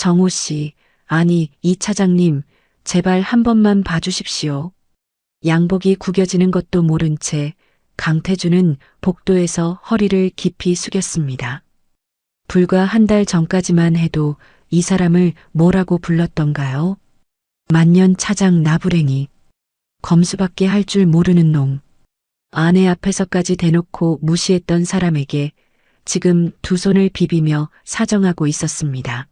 정호 씨, 아니, 이 차장님, 제발 한 번만 봐주십시오. 양복이 구겨지는 것도 모른 채 강태준은 복도에서 허리를 깊이 숙였습니다. 불과 한 달 전까지만 해도 이 사람을 뭐라고 불렀던가요? 만년 차장 나부랭이. 검수밖에 할 줄 모르는 놈. 아내 앞에서까지 대놓고 무시했던 사람에게 지금 두 손을 비비며 사정하고 있었습니다.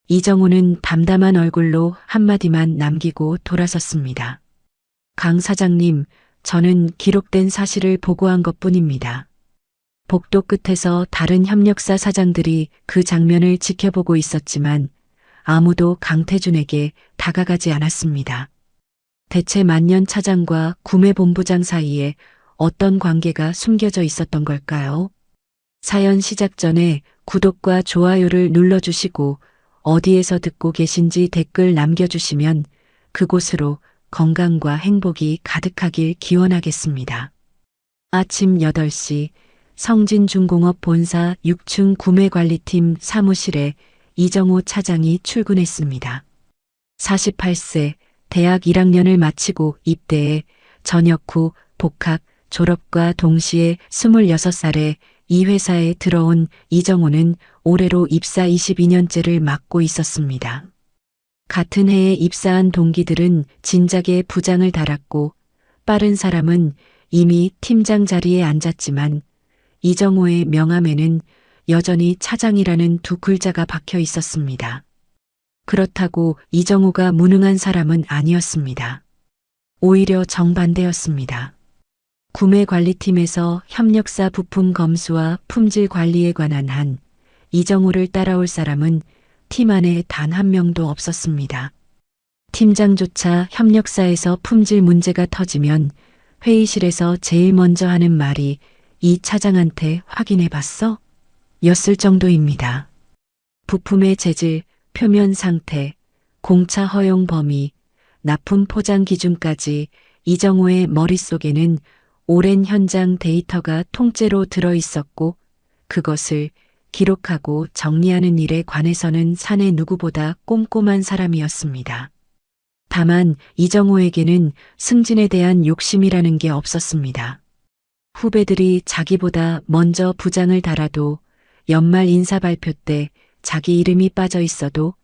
이정호는 담담한 얼굴로 한마디만 남기고 돌아섰습니다. 강 사장님, 저는 기록된 사실을 보고한 것뿐입니다. 복도 끝에서 다른 협력사 사장들이 그 장면을 지켜보고 있었지만 아무도 강태준에게 다가가지 않았습니다. 대체 만년 차장과 구매본부장 사이에 어떤 관계가 숨겨져 있었던 걸까요? 사연 시작 전에 구독과 좋아요를 눌러주시고 어디에서 듣고 계신지 댓글 남겨주시면 그곳으로 건강과 행복이 가득하길 기원하겠습니다. 아침 8시 성진중공업 본사 6층 구매관리팀 사무실에 이정호 차장이 출근했습니다. 48세, 대학 1학년을 마치고 입대해 전역 후 복학, 졸업과 동시에 26살에 이 회사에 들어온 이정호는 올해로 입사 22년째를 맡고 있었습니다. 같은 해에 입사한 동기들은 진작에 부장을 달았고 빠른 사람은 이미 팀장 자리에 앉았지만 이정호의 명함에는 여전히 차장이라는 두 글자가 박혀 있었습니다. 그렇다고 이정호가 무능한 사람은 아니었습니다. 오히려 정반대였습니다. 구매관리팀에서 협력사 부품 검수와 품질 관리에 관한 한 이정호를 따라올 사람은 팀 안에 단 한 명도 없었습니다. 팀장조차 협력사에서 품질 문제가 터지면 회의실에서 제일 먼저 하는 말이 이 차장한테 확인해 봤어? 였을 정도입니다. 부품의 재질, 표면 상태, 공차 허용 범위, 납품 포장 기준까지 이정호의 머릿속에는 오랜 현장 데이터가 통째로 들어 있었고 그것을 기록하고 정리하는 일에 관해서는 사내 누구보다 꼼꼼한 사람이었습니다. 다만 이정호에게는 승진에 대한 욕심이라는 게 없었습니다. 후배들이 자기보다 먼저 부장을 달아도 연말 인사 발표 때 자기 이름이 빠져 있어도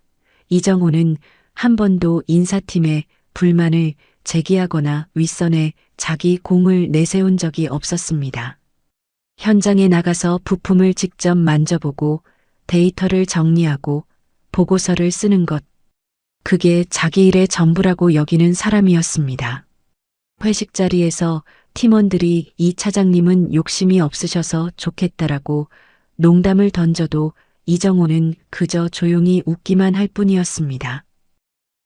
이정호는 한 번도 인사팀에 불만을 제기하거나 윗선에 자기 공을 내세운 적이 없었습니다. 현장에 나가서 부품을 직접 만져보고 데이터를 정리하고 보고서를 쓰는 것. 그게 자기 일의 전부라고 여기는 사람이었습니다. 회식 자리에서 팀원들이 이 차장님은 욕심이 없으셔서 좋겠다라고 농담을 던져도 이정호는 그저 조용히 웃기만 할 뿐이었습니다.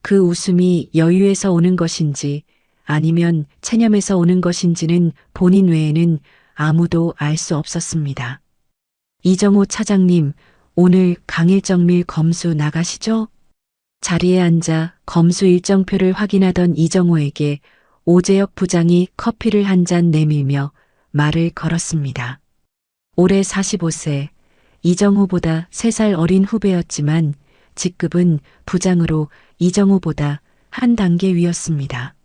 그 웃음이 여유에서 오는 것인지 아니면 체념에서 오는 것인지는 본인 외에는 아무도 알 수 없었습니다. 이정호 차장님, 오늘 강일정밀 검수 나가시죠? 자리에 앉아 검수 일정표를 확인하던 이정호에게 오재혁 부장이 커피를 한 잔 내밀며 말을 걸었습니다. 올해 45세, 이정호보다 3살 어린 후배였지만 직급은 부장으로 이정호보다 한 단계 위였습니다.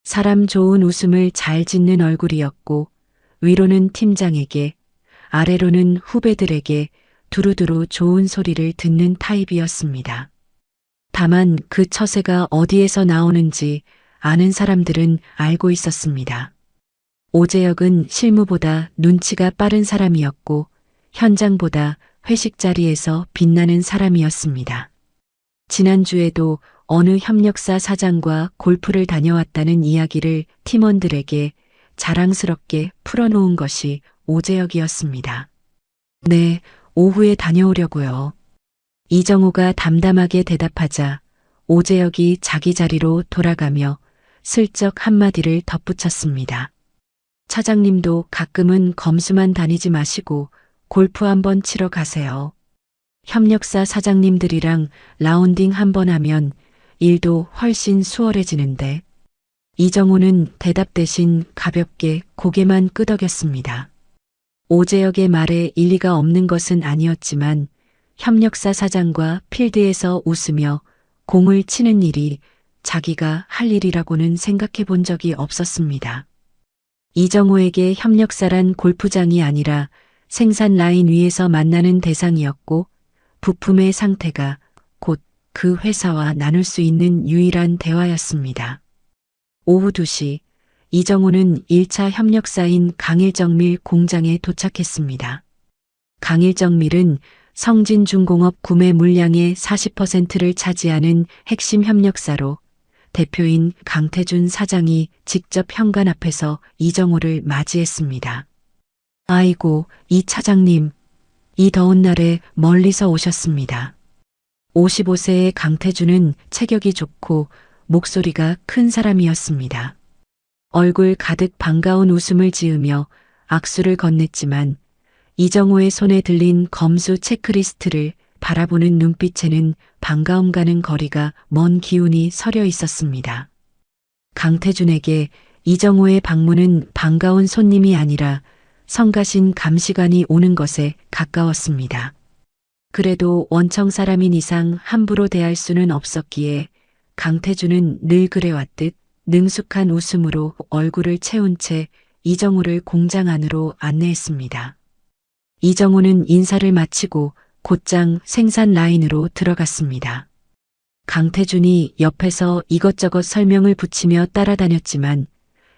사람 좋은 웃음을 잘 짓는 얼굴이었고 위로는 팀장에게 아래로는 후배들에게 두루두루 좋은 소리를 듣는 타입이었습니다. 다만 그 처세가 어디에서 나오는지 아는 사람들은 알고 있었습니다. 오재혁은 실무보다 눈치가 빠른 사람이었고 현장보다 회식 자리에서 빛나는 사람이었습니다. 지난주에도 어느 협력사 사장과 골프를 다녀왔다는 이야기를 팀원들에게 자랑스럽게 풀어놓은 것이 오재혁이었습니다. 네, 오후에 다녀오려고요. 이정호가 담담하게 대답하자 오재혁이 자기 자리로 돌아가며 슬쩍 한마디를 덧붙였습니다. 차장님도 가끔은 검수만 다니지 마시고 골프 한번 치러 가세요. 협력사 사장님들이랑 라운딩 한번 하면 일도 훨씬 수월해지는데. 이정호는 대답 대신 가볍게 고개만 끄덕였습니다. 오재혁의 말에 일리가 없는 것은 아니었지만 협력사 사장과 필드에서 웃으며 공을 치는 일이 자기가 할 일이라고는 생각해 본 적이 없었습니다. 이정호에게 협력사란 골프장이 아니라 생산 라인 위에서 만나는 대상이었고 부품의 상태가 곧 그 회사와 나눌 수 있는 유일한 대화였습니다. 오후 2시 이정호는 1차 협력사인 강일정밀 공장에 도착했습니다. 강일정밀은 성진중공업 구매 물량의 40%를 차지하는 핵심 협력사로 대표인 강태준 사장이 직접 현관 앞에서 이정호를 맞이했습니다. 아이고, 이 차장님, 이 더운 날에 멀리서 오셨습니다. 55세의 강태준은 체격이 좋고 목소리가 큰 사람이었습니다. 얼굴 가득 반가운 웃음을 지으며 악수를 건넸지만 이정호의 손에 들린 검수 체크리스트를 바라보는 눈빛에는 반가움과는 거리가 먼 기운이 서려 있었습니다. 강태준에게 이정호의 방문은 반가운 손님이 아니라 성가신 감시관이 오는 것에 가까웠습니다. 그래도 원청 사람인 이상 함부로 대할 수는 없었기에 강태준은 늘 그래왔듯 능숙한 웃음으로 얼굴을 채운 채 이정호를 공장 안으로 안내했습니다. 이정호는 인사를 마치고 곧장 생산 라인으로 들어갔습니다. 강태준이 옆에서 이것저것 설명을 붙이며 따라다녔지만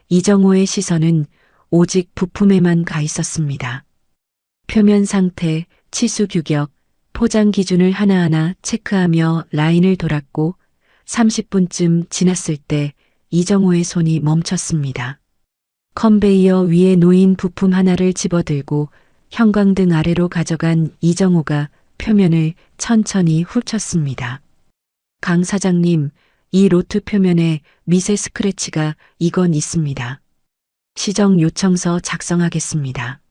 이정호의 시선은 오직 부품에만 가 있었습니다. 표면 상태, 치수 규격, 포장 기준을 하나하나 체크하며 라인을 돌았고 30분쯤 지났을 때 이정호의 손이 멈췄습니다. 컨베이어 위에 놓인 부품 하나를 집어들고 형광등 아래로 가져간 이정호가 표면을 천천히 훑쳤습니다. 강 사장님, 이 로트 표면에 미세 스크래치가 이건 있습니다. 시정 요청서 작성하겠습니다.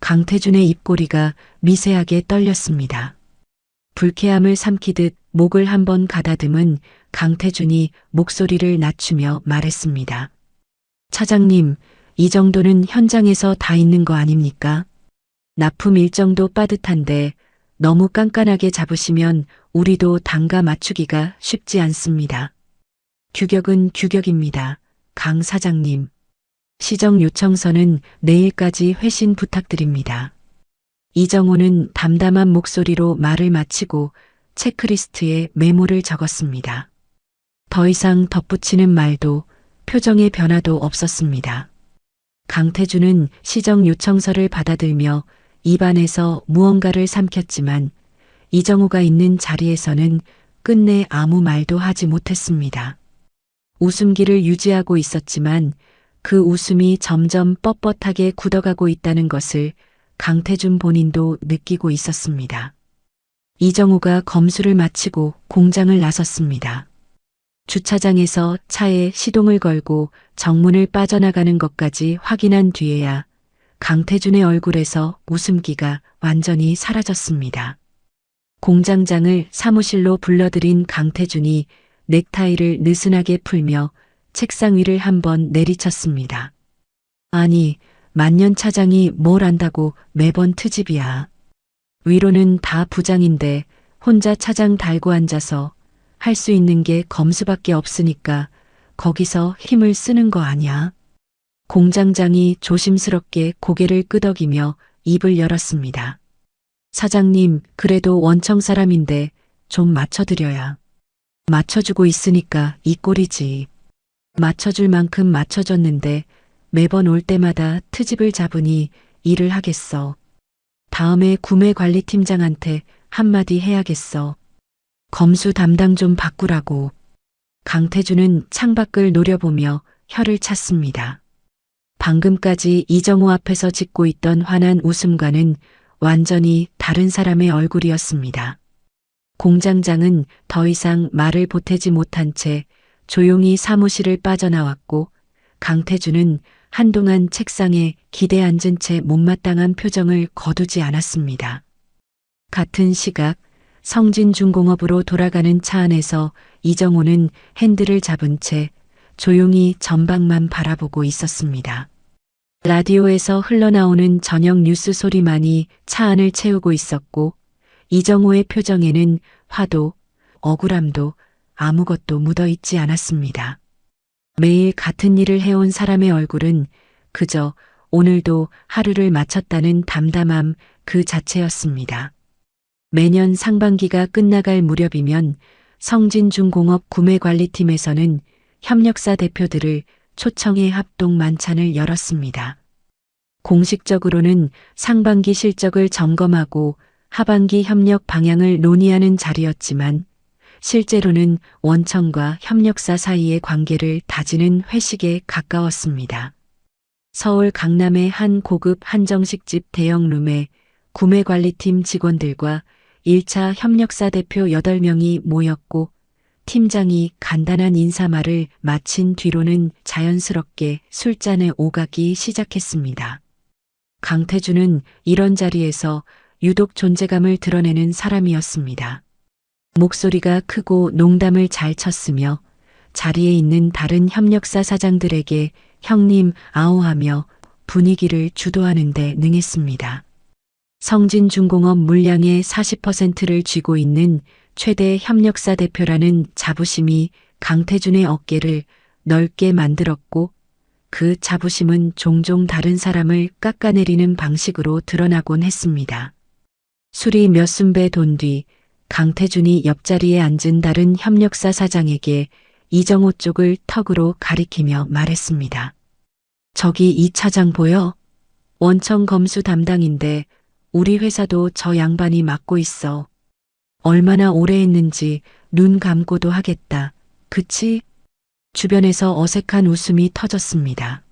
강태준의 입꼬리가 미세하게 떨렸습니다. 불쾌함을 삼키듯 목을 한번 가다듬은 강태준이 목소리를 낮추며 말했습니다. 차장님, 이 정도는 현장에서 다 있는 거 아닙니까? 납품 일정도 빠듯한데 너무 깐깐하게 잡으시면 우리도 단가 맞추기가 쉽지 않습니다. 규격은 규격입니다. 강 사장님. 시정 요청서는 내일까지 회신 부탁드립니다. 이정호는 담담한 목소리로 말을 마치고 체크리스트에 메모를 적었습니다. 더 이상 덧붙이는 말도 표정의 변화도 없었습니다. 강태준은 시정 요청서를 받아들며 입안에서 무언가를 삼켰지만 이정호가 있는 자리에서는 끝내 아무 말도 하지 못했습니다. 웃음기를 유지하고 있었지만 그 웃음이 점점 뻣뻣하게 굳어가고 있다는 것을 강태준 본인도 느끼고 있었습니다. 이정호가 검수를 마치고 공장을 나섰습니다. 주차장에서 차에 시동을 걸고 정문을 빠져나가는 것까지 확인한 뒤에야 강태준의 얼굴에서 웃음기가 완전히 사라졌습니다. 공장장을 사무실로 불러들인 강태준이 넥타이를 느슨하게 풀며 책상 위를 한번 내리쳤습니다. 아니, 만년 차장이 뭘 안다고 매번 트집이야. 위로는 다 부장인데 혼자 차장 달고 앉아서 할 수 있는 게 검수밖에 없으니까 거기서 힘을 쓰는 거 아니야? 공장장이 조심스럽게 고개를 끄덕이며 입을 열었습니다. 사장님, 그래도 원청 사람인데 좀 맞춰드려야. 맞춰주고 있으니까 이 꼴이지. 맞춰줄 만큼 맞춰줬는데 매번 올 때마다 트집을 잡으니 일을 하겠어. 다음에 구매관리팀장한테 한마디 해야겠어. 검수 담당 좀 바꾸라고. 강태준은 창밖을 노려보며 혀를 찼습니다. 방금까지 이정호 앞에서 짓고 있던 환한 웃음과는 완전히 다른 사람의 얼굴이었습니다. 공장장은 더 이상 말을 보태지 못한 채 조용히 사무실을 빠져나왔고 강태준은 한동안 책상에 기대 앉은 채 못마땅한 표정을 거두지 않았습니다. 같은 시각 성진중공업으로 돌아가는 차 안에서 이정호는 핸들을 잡은 채 조용히 전방만 바라보고 있었습니다. 라디오에서 흘러나오는 저녁 뉴스 소리만이 차 안을 채우고 있었고 이정호의 표정에는 화도, 억울함도 아무것도 묻어있지 않았습니다. 매일 같은 일을 해온 사람의 얼굴은 그저 오늘도 하루를 마쳤다는 담담함 그 자체였습니다. 매년 상반기가 끝나갈 무렵이면 성진중공업 구매관리팀에서는 협력사 대표들을 초청해 합동 만찬을 열었습니다. 공식적으로는 상반기 실적을 점검하고 하반기 협력 방향을 논의하는 자리였지만 실제로는 원청과 협력사 사이의 관계를 다지는 회식에 가까웠습니다. 서울 강남의 한 고급 한정식집 대형룸에 구매관리팀 직원들과 1차 협력사 대표 8명이 모였고 팀장이 간단한 인사말을 마친 뒤로는 자연스럽게 술잔에 오가기 시작했습니다. 강태준은 이런 자리에서 유독 존재감을 드러내는 사람이었습니다. 목소리가 크고 농담을 잘 쳤으며 자리에 있는 다른 협력사 사장들에게 형님 아오하며 분위기를 주도하는 데 능했습니다. 성진중공업 물량의 40%를 쥐고 있는 최대 협력사 대표라는 자부심이 강태준의 어깨를 넓게 만들었고 그 자부심은 종종 다른 사람을 깎아내리는 방식으로 드러나곤 했습니다. 술이 몇 순배 돈 뒤 강태준이 옆자리에 앉은 다른 협력사 사장에게 이정호 쪽을 턱으로 가리키며 말했습니다. 저기 이 차장 보여? 원청 검수 담당인데 우리 회사도 저 양반이 맡고 있어. 얼마나 오래 했는지 눈 감고도 하겠다. 그치? 주변에서 어색한 웃음이 터졌습니다.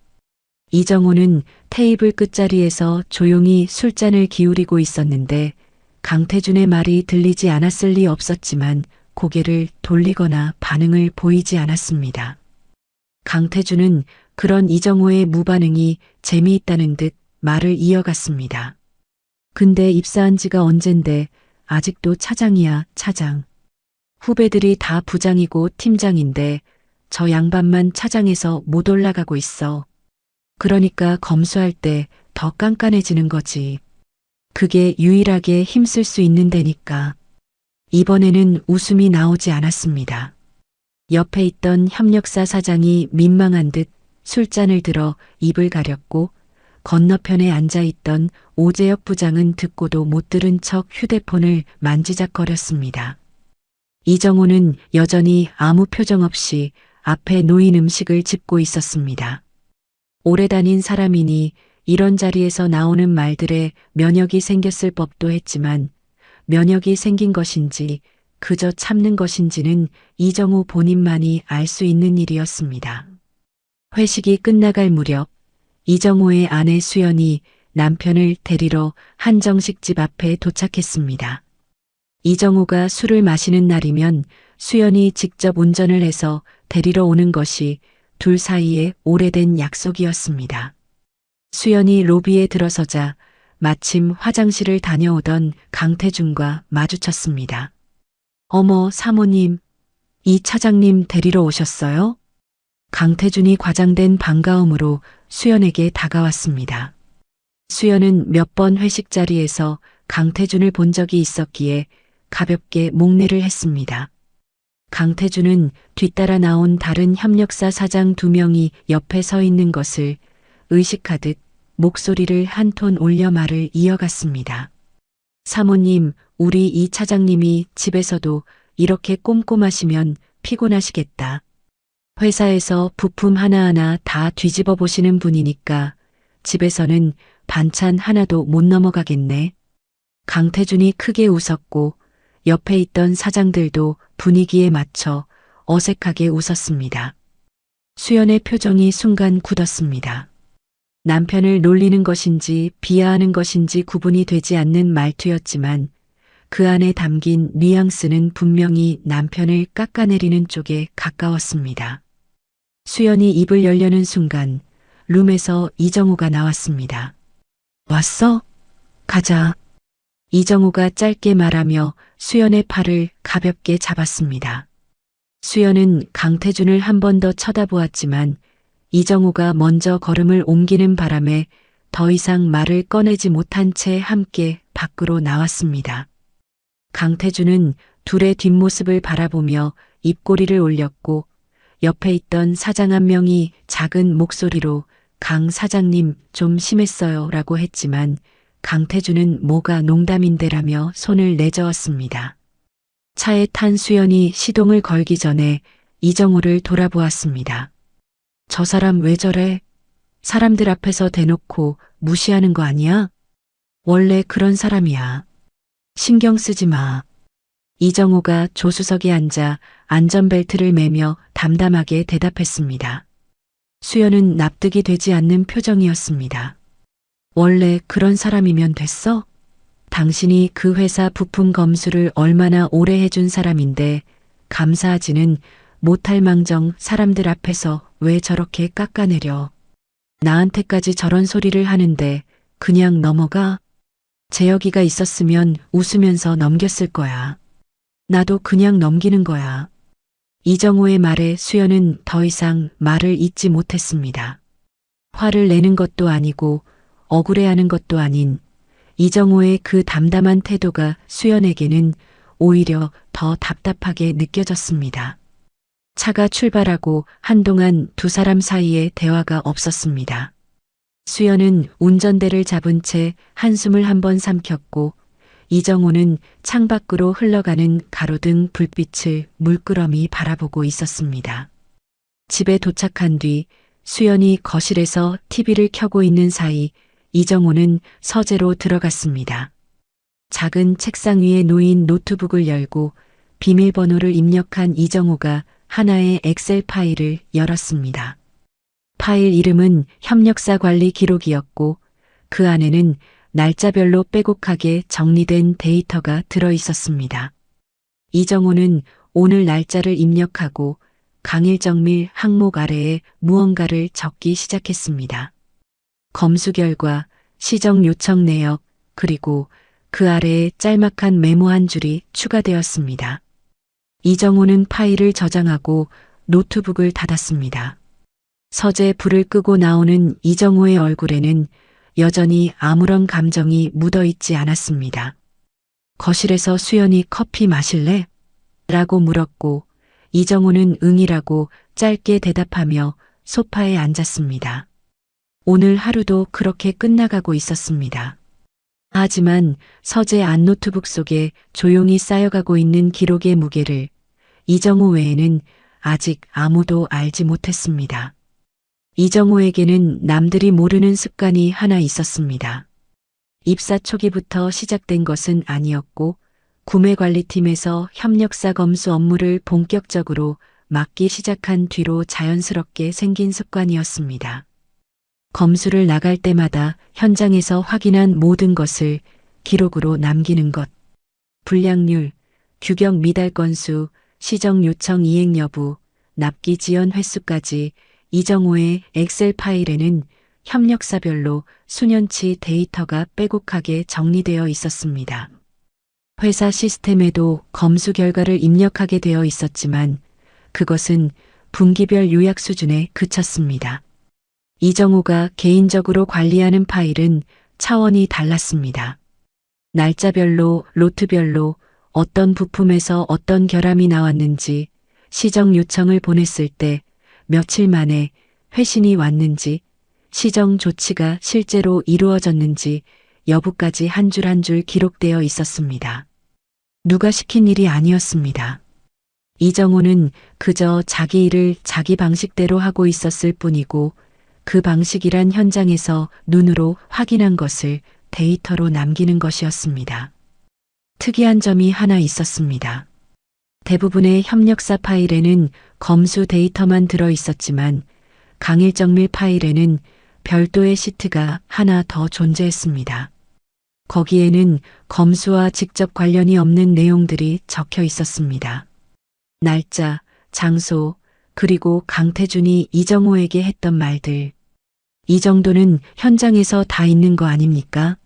이정호는 테이블 끝자리에서 조용히 술잔을 기울이고 있었는데 강태준의 말이 들리지 않았을 리 없었지만 고개를 돌리거나 반응을 보이지 않았습니다. 강태준은 그런 이정호의 무반응이 재미있다는 듯 말을 이어갔습니다. 근데 입사한 지가 언젠데 아직도 차장이야, 차장. 후배들이 다 부장이고 팀장인데 저 양반만 차장에서 못 올라가고 있어. 그러니까 검수할 때 더 깐깐해지는 거지. 그게 유일하게 힘쓸 수 있는 데니까. 이번에는 웃음이 나오지 않았습니다. 옆에 있던 협력사 사장이 민망한 듯 술잔을 들어 입을 가렸고 건너편에 앉아있던 오재혁 부장은 듣고도 못 들은 척 휴대폰을 만지작거렸습니다. 이정호는 여전히 아무 표정 없이 앞에 놓인 음식을 짚고 있었습니다. 오래 다닌 사람이니 이런 자리에서 나오는 말들에 면역이 생겼을 법도 했지만 면역이 생긴 것인지 그저 참는 것인지는 이정호 본인만이 알 수 있는 일이었습니다. 회식이 끝나갈 무렵 이정호의 아내 수연이 남편을 데리러 한정식집 앞에 도착했습니다. 이정호가 술을 마시는 날이면 수연이 직접 운전을 해서 데리러 오는 것이 둘 사이에 오래된 약속이었습니다. 수연이 로비에 들어서자 마침 화장실을 다녀오던 강태준과 마주쳤습니다. 어머, 사모님, 이 차장님 데리러 오셨어요? 강태준이 과장된 반가움으로 수연에게 다가왔습니다. 수연은 몇 번 회식 자리에서 강태준을 본 적이 있었기에 가볍게 목례를 했습니다. 강태준은 뒤따라 나온 다른 협력사 사장 2명이 옆에 서 있는 것을 의식하듯 목소리를 한 톤 올려 말을 이어갔습니다. 사모님, 우리 이 차장님이 집에서도 이렇게 꼼꼼하시면 피곤하시겠다. 회사에서 부품 하나하나 다 뒤집어 보시는 분이니까 집에서는 반찬 하나도 못 넘어가겠네. 강태준이 크게 웃었고 옆에 있던 사장들도 분위기에 맞춰 어색하게 웃었습니다. 수연의 표정이 순간 굳었습니다. 남편을 놀리는 것인지 비하하는 것인지 구분이 되지 않는 말투였지만 그 안에 담긴 뉘앙스는 분명히 남편을 깎아내리는 쪽에 가까웠습니다. 수연이 입을 열려는 순간 룸에서 이정호가 나왔습니다. 왔어? 가자. 이정호가 짧게 말하며 수연의 팔을 가볍게 잡았습니다. 수연은 강태준을 한 번 더 쳐다보았지만 이정호가 먼저 걸음을 옮기는 바람에 더 이상 말을 꺼내지 못한 채 함께 밖으로 나왔습니다. 강태준은 둘의 뒷모습을 바라보며 입꼬리를 올렸고 옆에 있던 사장 한 명이 작은 목소리로 강 사장님 좀 심했어요 라고 했지만 강태준은 뭐가 농담인데라며 손을 내저었습니다. 차에 탄 수연이 시동을 걸기 전에 이정호를 돌아보았습니다. 저 사람 왜 저래? 사람들 앞에서 대놓고 무시하는 거 아니야? 원래 그런 사람이야. 신경 쓰지 마. 이정호가 조수석에 앉아 안전벨트를 매며 담담하게 대답했습니다. 수연은 납득이 되지 않는 표정이었습니다. 원래 그런 사람이면 됐어? 당신이 그 회사 부품 검수를 얼마나 오래 해준 사람인데 감사하지는 못할 망정 사람들 앞에서 왜 저렇게 깎아내려. 나한테까지 저런 소리를 하는데 그냥 넘어가? 재혁이가 있었으면 웃으면서 넘겼을 거야. 나도 그냥 넘기는 거야. 이정호의 말에 수연은 더 이상 말을 잇지 못했습니다. 화를 내는 것도 아니고 억울해하는 것도 아닌 이정호의 그 담담한 태도가 수연에게는 오히려 더 답답하게 느껴졌습니다. 차가 출발하고 한동안 두 사람 사이에 대화가 없었습니다. 수연은 운전대를 잡은 채 한숨을 한번 삼켰고 이정호는 창밖으로 흘러가는 가로등 불빛을 물끄러미 바라보고 있었습니다. 집에 도착한 뒤 수연이 거실에서 TV를 켜고 있는 사이 이정호는 서재로 들어갔습니다. 작은 책상 위에 놓인 노트북을 열고 비밀번호를 입력한 이정호가 하나의 엑셀 파일을 열었습니다. 파일 이름은 협력사 관리 기록이었고 그 안에는 날짜별로 빼곡하게 정리된 데이터가 들어 있었습니다. 이정호는 오늘 날짜를 입력하고 강일정밀 항목 아래에 무언가를 적기 시작했습니다. 검수 결과, 시정 요청 내역, 그리고 그 아래에 짤막한 메모 한 줄이 추가되었습니다. 이정호는 파일을 저장하고 노트북을 닫았습니다. 서재 불을 끄고 나오는 이정호의 얼굴에는 여전히 아무런 감정이 묻어있지 않았습니다. 거실에서 수연이 커피 마실래? 라고 물었고 이정호는 응이라고 짧게 대답하며 소파에 앉았습니다. 오늘 하루도 그렇게 끝나가고 있었습니다. 하지만 서재 안 노트북 속에 조용히 쌓여가고 있는 기록의 무게를 이정호 외에는 아직 아무도 알지 못했습니다. 이정호에게는 남들이 모르는 습관이 하나 있었습니다. 입사 초기부터 시작된 것은 아니었고 구매관리팀에서 협력사 검수 업무를 본격적으로 맡기 시작한 뒤로 자연스럽게 생긴 습관이었습니다. 검수를 나갈 때마다 현장에서 확인한 모든 것을 기록으로 남기는 것. 불량률, 규격 미달 건수, 시정 요청 이행 여부, 납기 지연 횟수까지 이정호의 엑셀 파일에는 협력사별로 수년치 데이터가 빼곡하게 정리되어 있었습니다. 회사 시스템에도 검수 결과를 입력하게 되어 있었지만 그것은 분기별 요약 수준에 그쳤습니다. 이정호가 개인적으로 관리하는 파일은 차원이 달랐습니다. 날짜별로, 로트별로 어떤 부품에서 어떤 결함이 나왔는지, 시정 요청을 보냈을 때 며칠 만에 회신이 왔는지, 시정 조치가 실제로 이루어졌는지 여부까지 한 줄 한 줄 기록되어 있었습니다. 누가 시킨 일이 아니었습니다. 이정호는 그저 자기 일을 자기 방식대로 하고 있었을 뿐이고 그 방식이란 현장에서 눈으로 확인한 것을 데이터로 남기는 것이었습니다. 특이한 점이 하나 있었습니다. 대부분의 협력사 파일에는 검수 데이터만 들어 있었지만 강일정밀 파일에는 별도의 시트가 하나 더 존재했습니다. 거기에는 검수와 직접 관련이 없는 내용들이 적혀 있었습니다. 날짜, 장소, 그리고 강태준이 이정호에게 했던 말들. 이 정도는 현장에서 다 있는 거 아닙니까?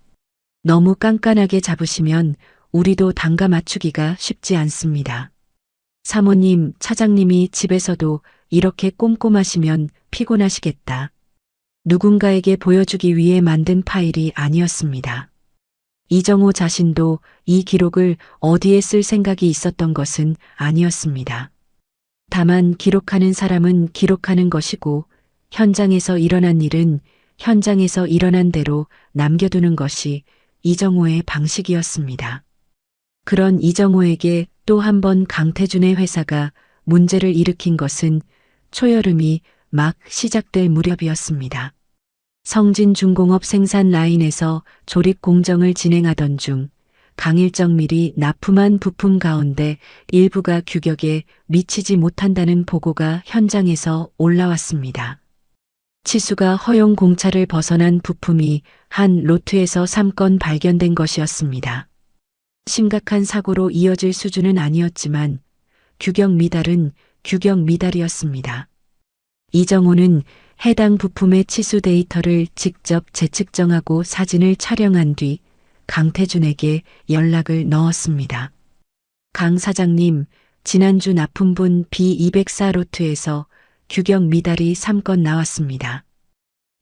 너무 깐깐하게 잡으시면 우리도 단가 맞추기가 쉽지 않습니다. 사모님, 차장님이 집에서도 이렇게 꼼꼼하시면 피곤하시겠다. 누군가에게 보여주기 위해 만든 파일이 아니었습니다. 이정호 자신도 이 기록을 어디에 쓸 생각이 있었던 것은 아니었습니다. 다만 기록하는 사람은 기록하는 것이고 현장에서 일어난 일은 현장에서 일어난 대로 남겨두는 것이 이정호의 방식이었습니다. 그런 이정호에게 또 한 번 강태준의 회사가 문제를 일으킨 것은 초여름이 막 시작될 무렵이었습니다. 성진중공업 생산 라인에서 조립 공정을 진행하던 중 강일정 밀이 납품한 부품 가운데 일부가 규격에 미치지 못한다는 보고가 현장에서 올라왔습니다. 치수가 허용 공차를 벗어난 부품이 한 로트에서 3건 발견된 것이었습니다. 심각한 사고로 이어질 수준은 아니었지만 규격 미달은 규격 미달이었습니다. 이정호는 해당 부품의 치수 데이터를 직접 재측정하고 사진을 촬영한 뒤 강태준에게 연락을 넣었습니다. 강 사장님, 지난주 납품분 B204 로트에서 규격 미달이 3건 나왔습니다.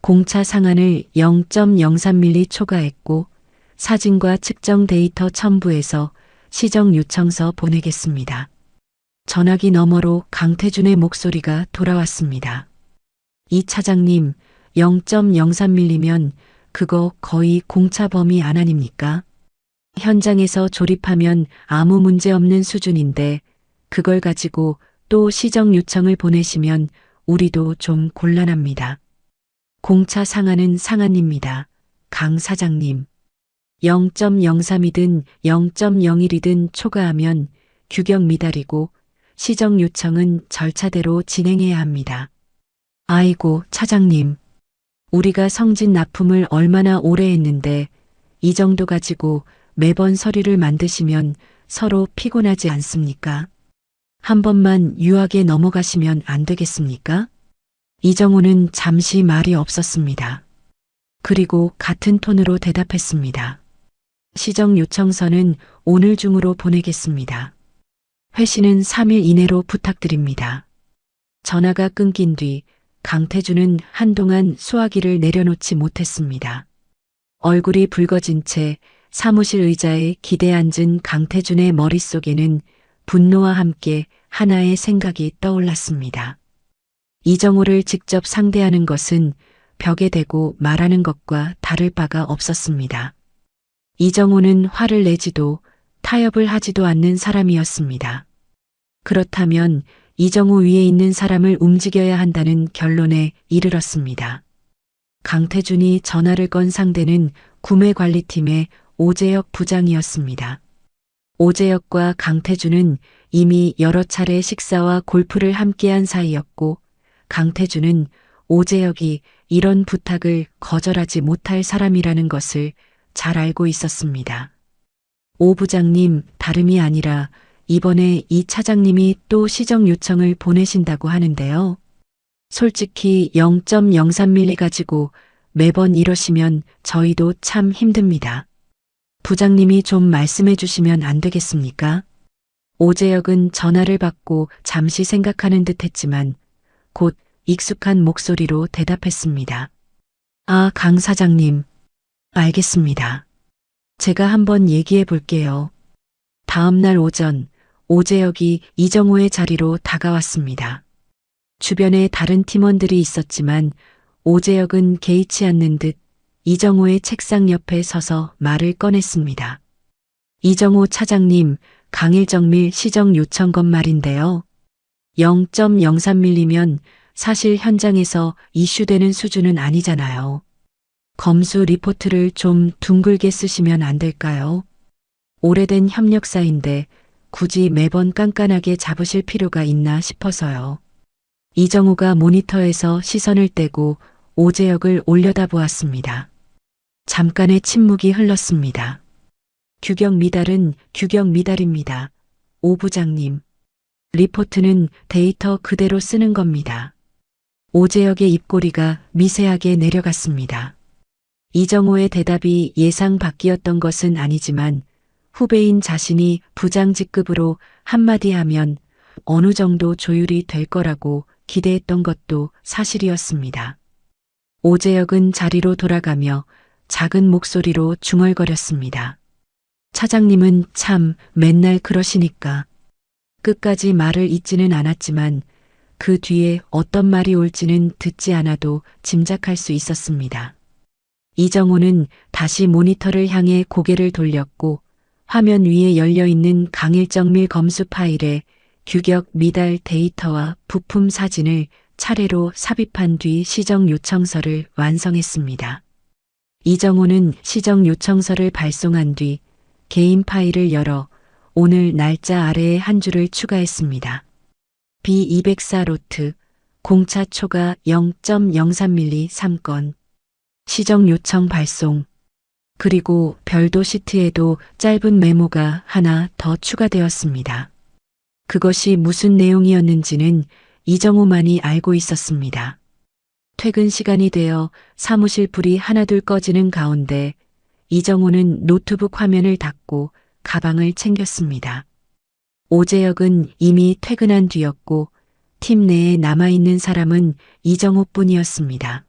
공차 상한을 0.03mm 초과했고 사진과 측정 데이터 첨부해서 시정 요청서 보내겠습니다. 전화기 너머로 강태준의 목소리가 돌아왔습니다. 이 차장님, 0.03mm면 그거 거의 공차 범위 안 아닙니까? 현장에서 조립하면 아무 문제 없는 수준인데 그걸 가지고 또 시정 요청을 보내시면 우리도 좀 곤란합니다. 공차 상한은 상한입니다. 강 사장님. 0.03이든 0.01이든 초과하면 규격 미달이고 시정 요청은 절차대로 진행해야 합니다. 아이고, 차장님. 우리가 성진 납품을 얼마나 오래 했는데 이 정도 가지고 매번 서류를 만드시면 서로 피곤하지 않습니까? 한 번만 유하게 넘어가시면 안 되겠습니까? 이정호는 잠시 말이 없었습니다. 그리고 같은 톤으로 대답했습니다. 시정 요청서는 오늘 중으로 보내겠습니다. 회신은 3일 이내로 부탁드립니다. 전화가 끊긴 뒤 강태준은 한동안 수화기를 내려놓지 못했습니다. 얼굴이 붉어진 채 사무실 의자에 기대 앉은 강태준의 머릿속에는 분노와 함께 하나의 생각이 떠올랐습니다. 이정호를 직접 상대하는 것은 벽에 대고 말하는 것과 다를 바가 없었습니다. 이정호는 화를 내지도 타협을 하지도 않는 사람이었습니다. 그렇다면 이정호 위에 있는 사람을 움직여야 한다는 결론에 이르렀습니다. 강태준이 전화를 건 상대는 구매관리팀의 오재혁 부장이었습니다. 오재혁과 강태준은 이미 여러 차례 식사와 골프를 함께한 사이였고 강태준은 오재혁이 이런 부탁을 거절하지 못할 사람이라는 것을 잘 알고 있었습니다. 오 부장님, 다름이 아니라 이번에 이 차장님이 또 시정 요청을 보내신다고 하는데요. 솔직히 0.03mm 가지고 매번 이러시면 저희도 참 힘듭니다. 부장님이 좀 말씀해 주시면 안 되겠습니까? 오재혁은 전화를 받고 잠시 생각하는 듯 했지만 곧 익숙한 목소리로 대답했습니다. 아, 강 사장님. 알겠습니다. 제가 한번 얘기해 볼게요. 다음 날 오전 오재혁이 이정호의 자리로 다가왔습니다. 주변에 다른 팀원들이 있었지만 오재혁은 개의치 않는 듯 이정호의 책상 옆에 서서 말을 꺼냈습니다. 이정호 차장님, 강일정밀 시정 요청건 말인데요. 0.03mm면 사실 현장에서 이슈되는 수준은 아니잖아요. 검수 리포트를 좀 둥글게 쓰시면 안 될까요? 오래된 협력사인데 굳이 매번 깐깐하게 잡으실 필요가 있나 싶어서요. 이정호가 모니터에서 시선을 떼고 오재혁을 올려다보았습니다. 잠깐의 침묵이 흘렀습니다. 규격 미달은 규격 미달입니다. 오 부장님. 리포트는 데이터 그대로 쓰는 겁니다. 오재혁의 입꼬리가 미세하게 내려갔습니다. 이정호의 대답이 예상 밖이었던 것은 아니지만 후배인 자신이 부장 직급으로 한마디 하면 어느 정도 조율이 될 거라고 기대했던 것도 사실이었습니다. 오재혁은 자리로 돌아가며 작은 목소리로 중얼거렸습니다. 차장님은 참 맨날 그러시니까. 끝까지 말을 잇지는 않았지만 그 뒤에 어떤 말이 올지는 듣지 않아도 짐작할 수 있었습니다. 이정호는 다시 모니터를 향해 고개를 돌렸고 화면 위에 열려있는 강일정밀 검수 파일에 규격 미달 데이터와 부품 사진을 차례로 삽입한 뒤 시정 요청서를 완성했습니다. 이정호는 시정 요청서를 발송한 뒤 개인 파일을 열어 오늘 날짜 아래에 한 줄을 추가했습니다. B204 로트, 공차 초과 0.03mm 3건. 시정 요청 발송. 그리고 별도 시트에도 짧은 메모가 하나 더 추가되었습니다. 그것이 무슨 내용이었는지는 이정호만이 알고 있었습니다. 퇴근 시간이 되어 사무실 불이 하나둘 꺼지는 가운데 이정호는 노트북 화면을 닫고 가방을 챙겼습니다. 오재혁은 이미 퇴근한 뒤였고 팀 내에 남아있는 사람은 이정호뿐이었습니다.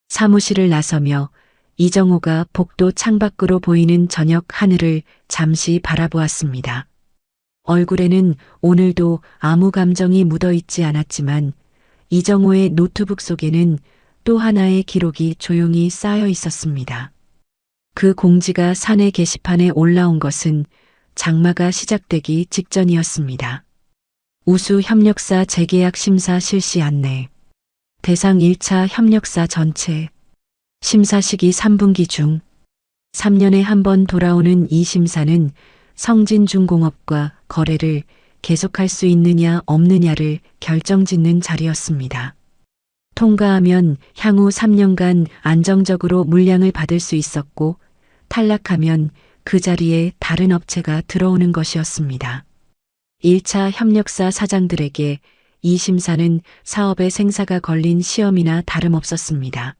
사무실을 나서며 이정호가 복도 창밖으로 보이는 저녁 하늘을 잠시 바라보았습니다. 얼굴에는 오늘도 아무 감정이 묻어있지 않았지만 이정호의 노트북 속에는 또 하나의 기록이 조용히 쌓여 있었습니다. 그 공지가 사내 게시판에 올라온 것은 장마가 시작되기 직전이었습니다. 우수 협력사 재계약 심사 실시 안내. 대상 1차 협력사 전체. 심사 시기 3분기 중 3년에 한 번 돌아오는 이 심사는 성진중공업과 거래를 계속할 수 있느냐 없느냐를 결정짓는 자리였습니다. 통과하면 향후 3년간 안정적으로 물량을 받을 수 있었고 탈락하면 그 자리에 다른 업체가 들어오는 것이었습니다. 1차 협력사 사장들에게 이 심사는 사업의 생사가 걸린 시험이나 다름없었습니다.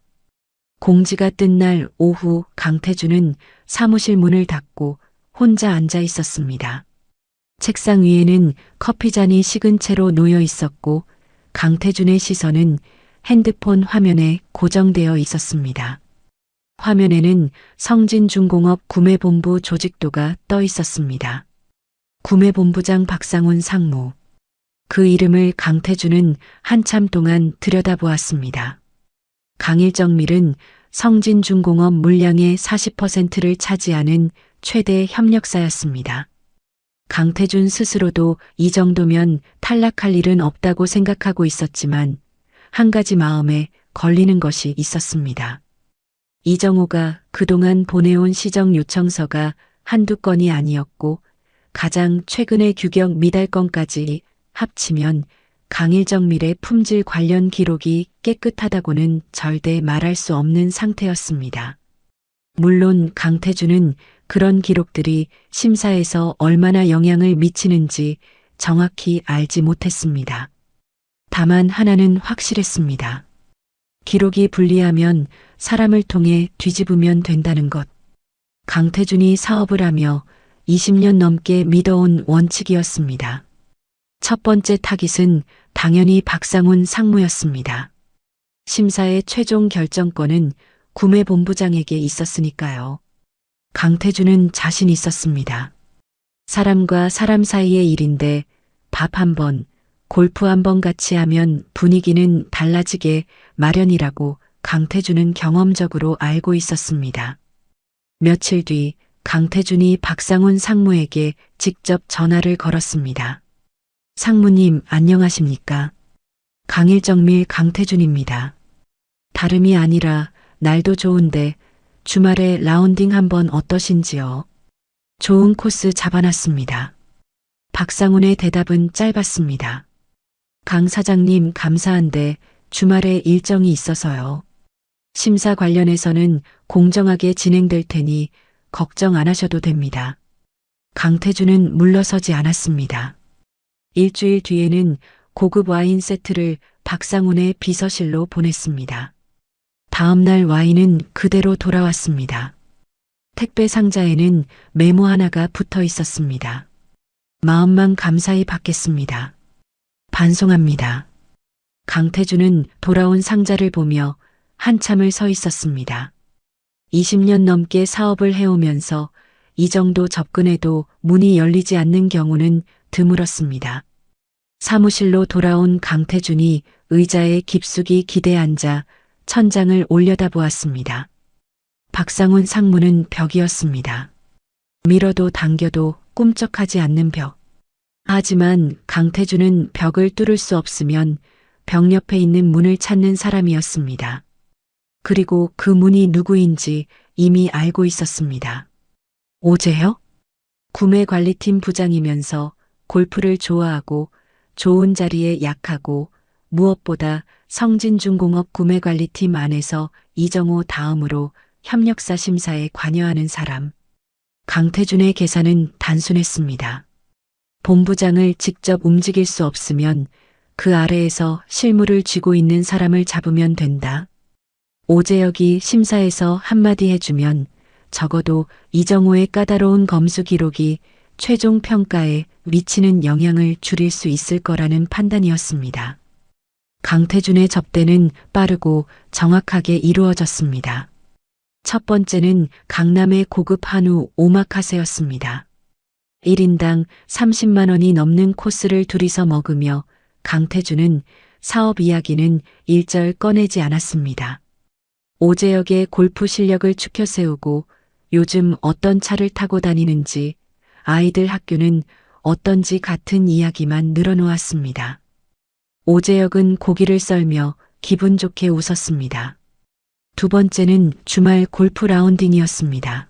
공지가 뜬 날 오후 강태준은 사무실 문을 닫고 혼자 앉아 있었습니다. 책상 위에는 커피잔이 식은 채로 놓여 있었고 강태준의 시선은 핸드폰 화면에 고정되어 있었습니다. 화면에는 성진중공업 구매본부 조직도가 떠 있었습니다. 구매본부장 박상훈 상무. 그 이름을 강태준은 한참 동안 들여다보았습니다. 강일정밀은 성진중공업 물량의 40%를 차지하는 최대 협력사였습니다. 강태준 스스로도 이 정도면 탈락할 일은 없다고 생각하고 있었지만 한 가지 마음에 걸리는 것이 있었습니다. 이정호가 그동안 보내온 시정 요청서가 한두 건이 아니었고 가장 최근의 규격 미달 건까지 합치면 강일정밀의 품질 관련 기록이 깨끗하다고는 절대 말할 수 없는 상태였습니다. 물론 강태준은 그런 기록들이 심사에서 얼마나 영향을 미치는지 정확히 알지 못했습니다. 다만 하나는 확실했습니다. 기록이 불리하면 사람을 통해 뒤집으면 된다는 것. 강태준이 사업을 하며 20년 넘게 믿어온 원칙이었습니다. 첫 번째 타깃은 당연히 박상훈 상무였습니다. 심사의 최종 결정권은 구매본부장에게 있었으니까요. 강태준은 자신 있었습니다. 사람과 사람 사이의 일인데 밥 한 번, 골프 한 번 같이 하면 분위기는 달라지게 마련이라고 강태준은 경험적으로 알고 있었습니다. 며칠 뒤 강태준이 박상훈 상무에게 직접 전화를 걸었습니다. 상무님 안녕하십니까? 강일정밀 강태준입니다. 다름이 아니라 날도 좋은데 주말에 라운딩 한번 어떠신지요? 좋은 코스 잡아놨습니다. 박상훈의 대답은 짧았습니다. 강 사장님 감사한데 주말에 일정이 있어서요. 심사 관련해서는 공정하게 진행될 테니 걱정 안 하셔도 됩니다. 강태준은 물러서지 않았습니다. 일주일 뒤에는 고급 와인 세트를 박상훈의 비서실로 보냈습니다. 다음 날 와인은 그대로 돌아왔습니다. 택배 상자에는 메모 하나가 붙어 있었습니다. 마음만 감사히 받겠습니다. 반송합니다. 강태준은 돌아온 상자를 보며 한참을 서 있었습니다. 20년 넘게 사업을 해오면서 이 정도 접근해도 문이 열리지 않는 경우는 드물었습니다. 사무실로 돌아온 강태준이 의자에 깊숙이 기대 앉아 천장을 올려다보았습니다. 박상훈 상무는 벽이었습니다. 밀어도 당겨도 꿈쩍하지 않는 벽. 하지만 강태준은 벽을 뚫을 수 없으면 벽 옆에 있는 문을 찾는 사람이었습니다. 그리고 그 문이 누구인지 이미 알고 있었습니다. 오재혁? 구매관리팀 부장이면서 골프를 좋아하고 좋은 자리에 약하고 무엇보다 성진중공업 구매관리팀 안에서 이정호 다음으로 협력사 심사에 관여하는 사람. 강태준의 계산은 단순했습니다. 본부장을 직접 움직일 수 없으면 그 아래에서 실무를 쥐고 있는 사람을 잡으면 된다. 오재혁이 심사에서 한마디 해주면 적어도 이정호의 까다로운 검수 기록이 최종 평가에 미치는 영향을 줄일 수 있을 거라는 판단이었습니다. 강태준의 접대는 빠르고 정확하게 이루어졌습니다. 첫 번째는 강남의 고급 한우 오마카세였습니다. 1인당 30만 원이 넘는 코스를 둘이서 먹으며 강태준은 사업 이야기는 일절 꺼내지 않았습니다. 오재혁의 골프 실력을 추켜 세우고 요즘 어떤 차를 타고 다니는지, 아이들 학교는 어떤지 같은 이야기만 늘어놓았습니다. 오재혁은 고기를 썰며 기분 좋게 웃었습니다. 두 번째는 주말 골프 라운딩이었습니다.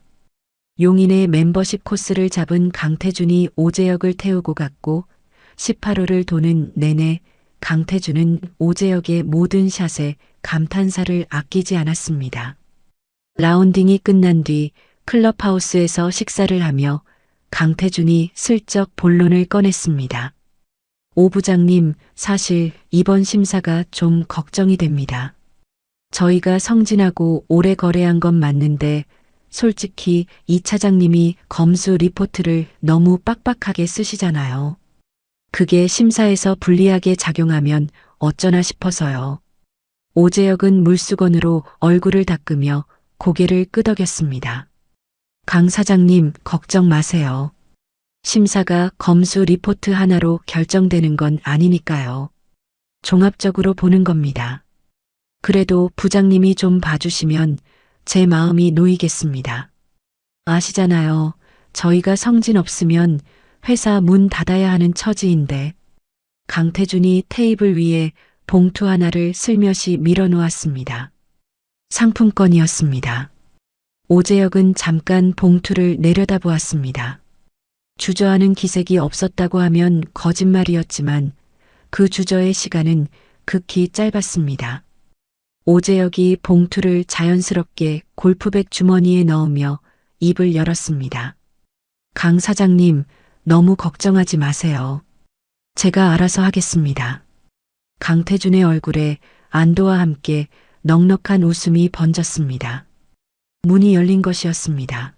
용인의 멤버십 코스를 잡은 강태준이 오재혁을 태우고 갔고 18호를 도는 내내 강태준은 오재혁의 모든 샷에 감탄사를 아끼지 않았습니다. 라운딩이 끝난 뒤 클럽하우스에서 식사를 하며 강태준이 슬쩍 본론을 꺼냈습니다. 오 부장님, 사실 이번 심사가 좀 걱정이 됩니다. 저희가 성진하고 오래 거래한 건 맞는데 솔직히 이 차장님이 검수 리포트를 너무 빡빡하게 쓰시잖아요. 그게 심사에서 불리하게 작용하면 어쩌나 싶어서요. 오재혁은 물수건으로 얼굴을 닦으며 고개를 끄덕였습니다. 강 사장님, 걱정 마세요. 심사가 검수 리포트 하나로 결정되는 건 아니니까요. 종합적으로 보는 겁니다. 그래도 부장님이 좀 봐주시면 제 마음이 놓이겠습니다. 아시잖아요. 저희가 성진 없으면 회사 문 닫아야 하는 처지인데. 강태준이 테이블 위에 봉투 하나를 슬며시 밀어놓았습니다. 상품권이었습니다. 오재혁은 잠깐 봉투를 내려다보았습니다. 주저하는 기색이 없었다고 하면 거짓말이었지만 그 주저의 시간은 극히 짧았습니다. 오재혁이 봉투를 자연스럽게 골프백 주머니에 넣으며 입을 열었습니다. 강 사장님, 너무 걱정하지 마세요. 제가 알아서 하겠습니다. 강태준의 얼굴에 안도와 함께 넉넉한 웃음이 번졌습니다. 문이 열린 것이었습니다.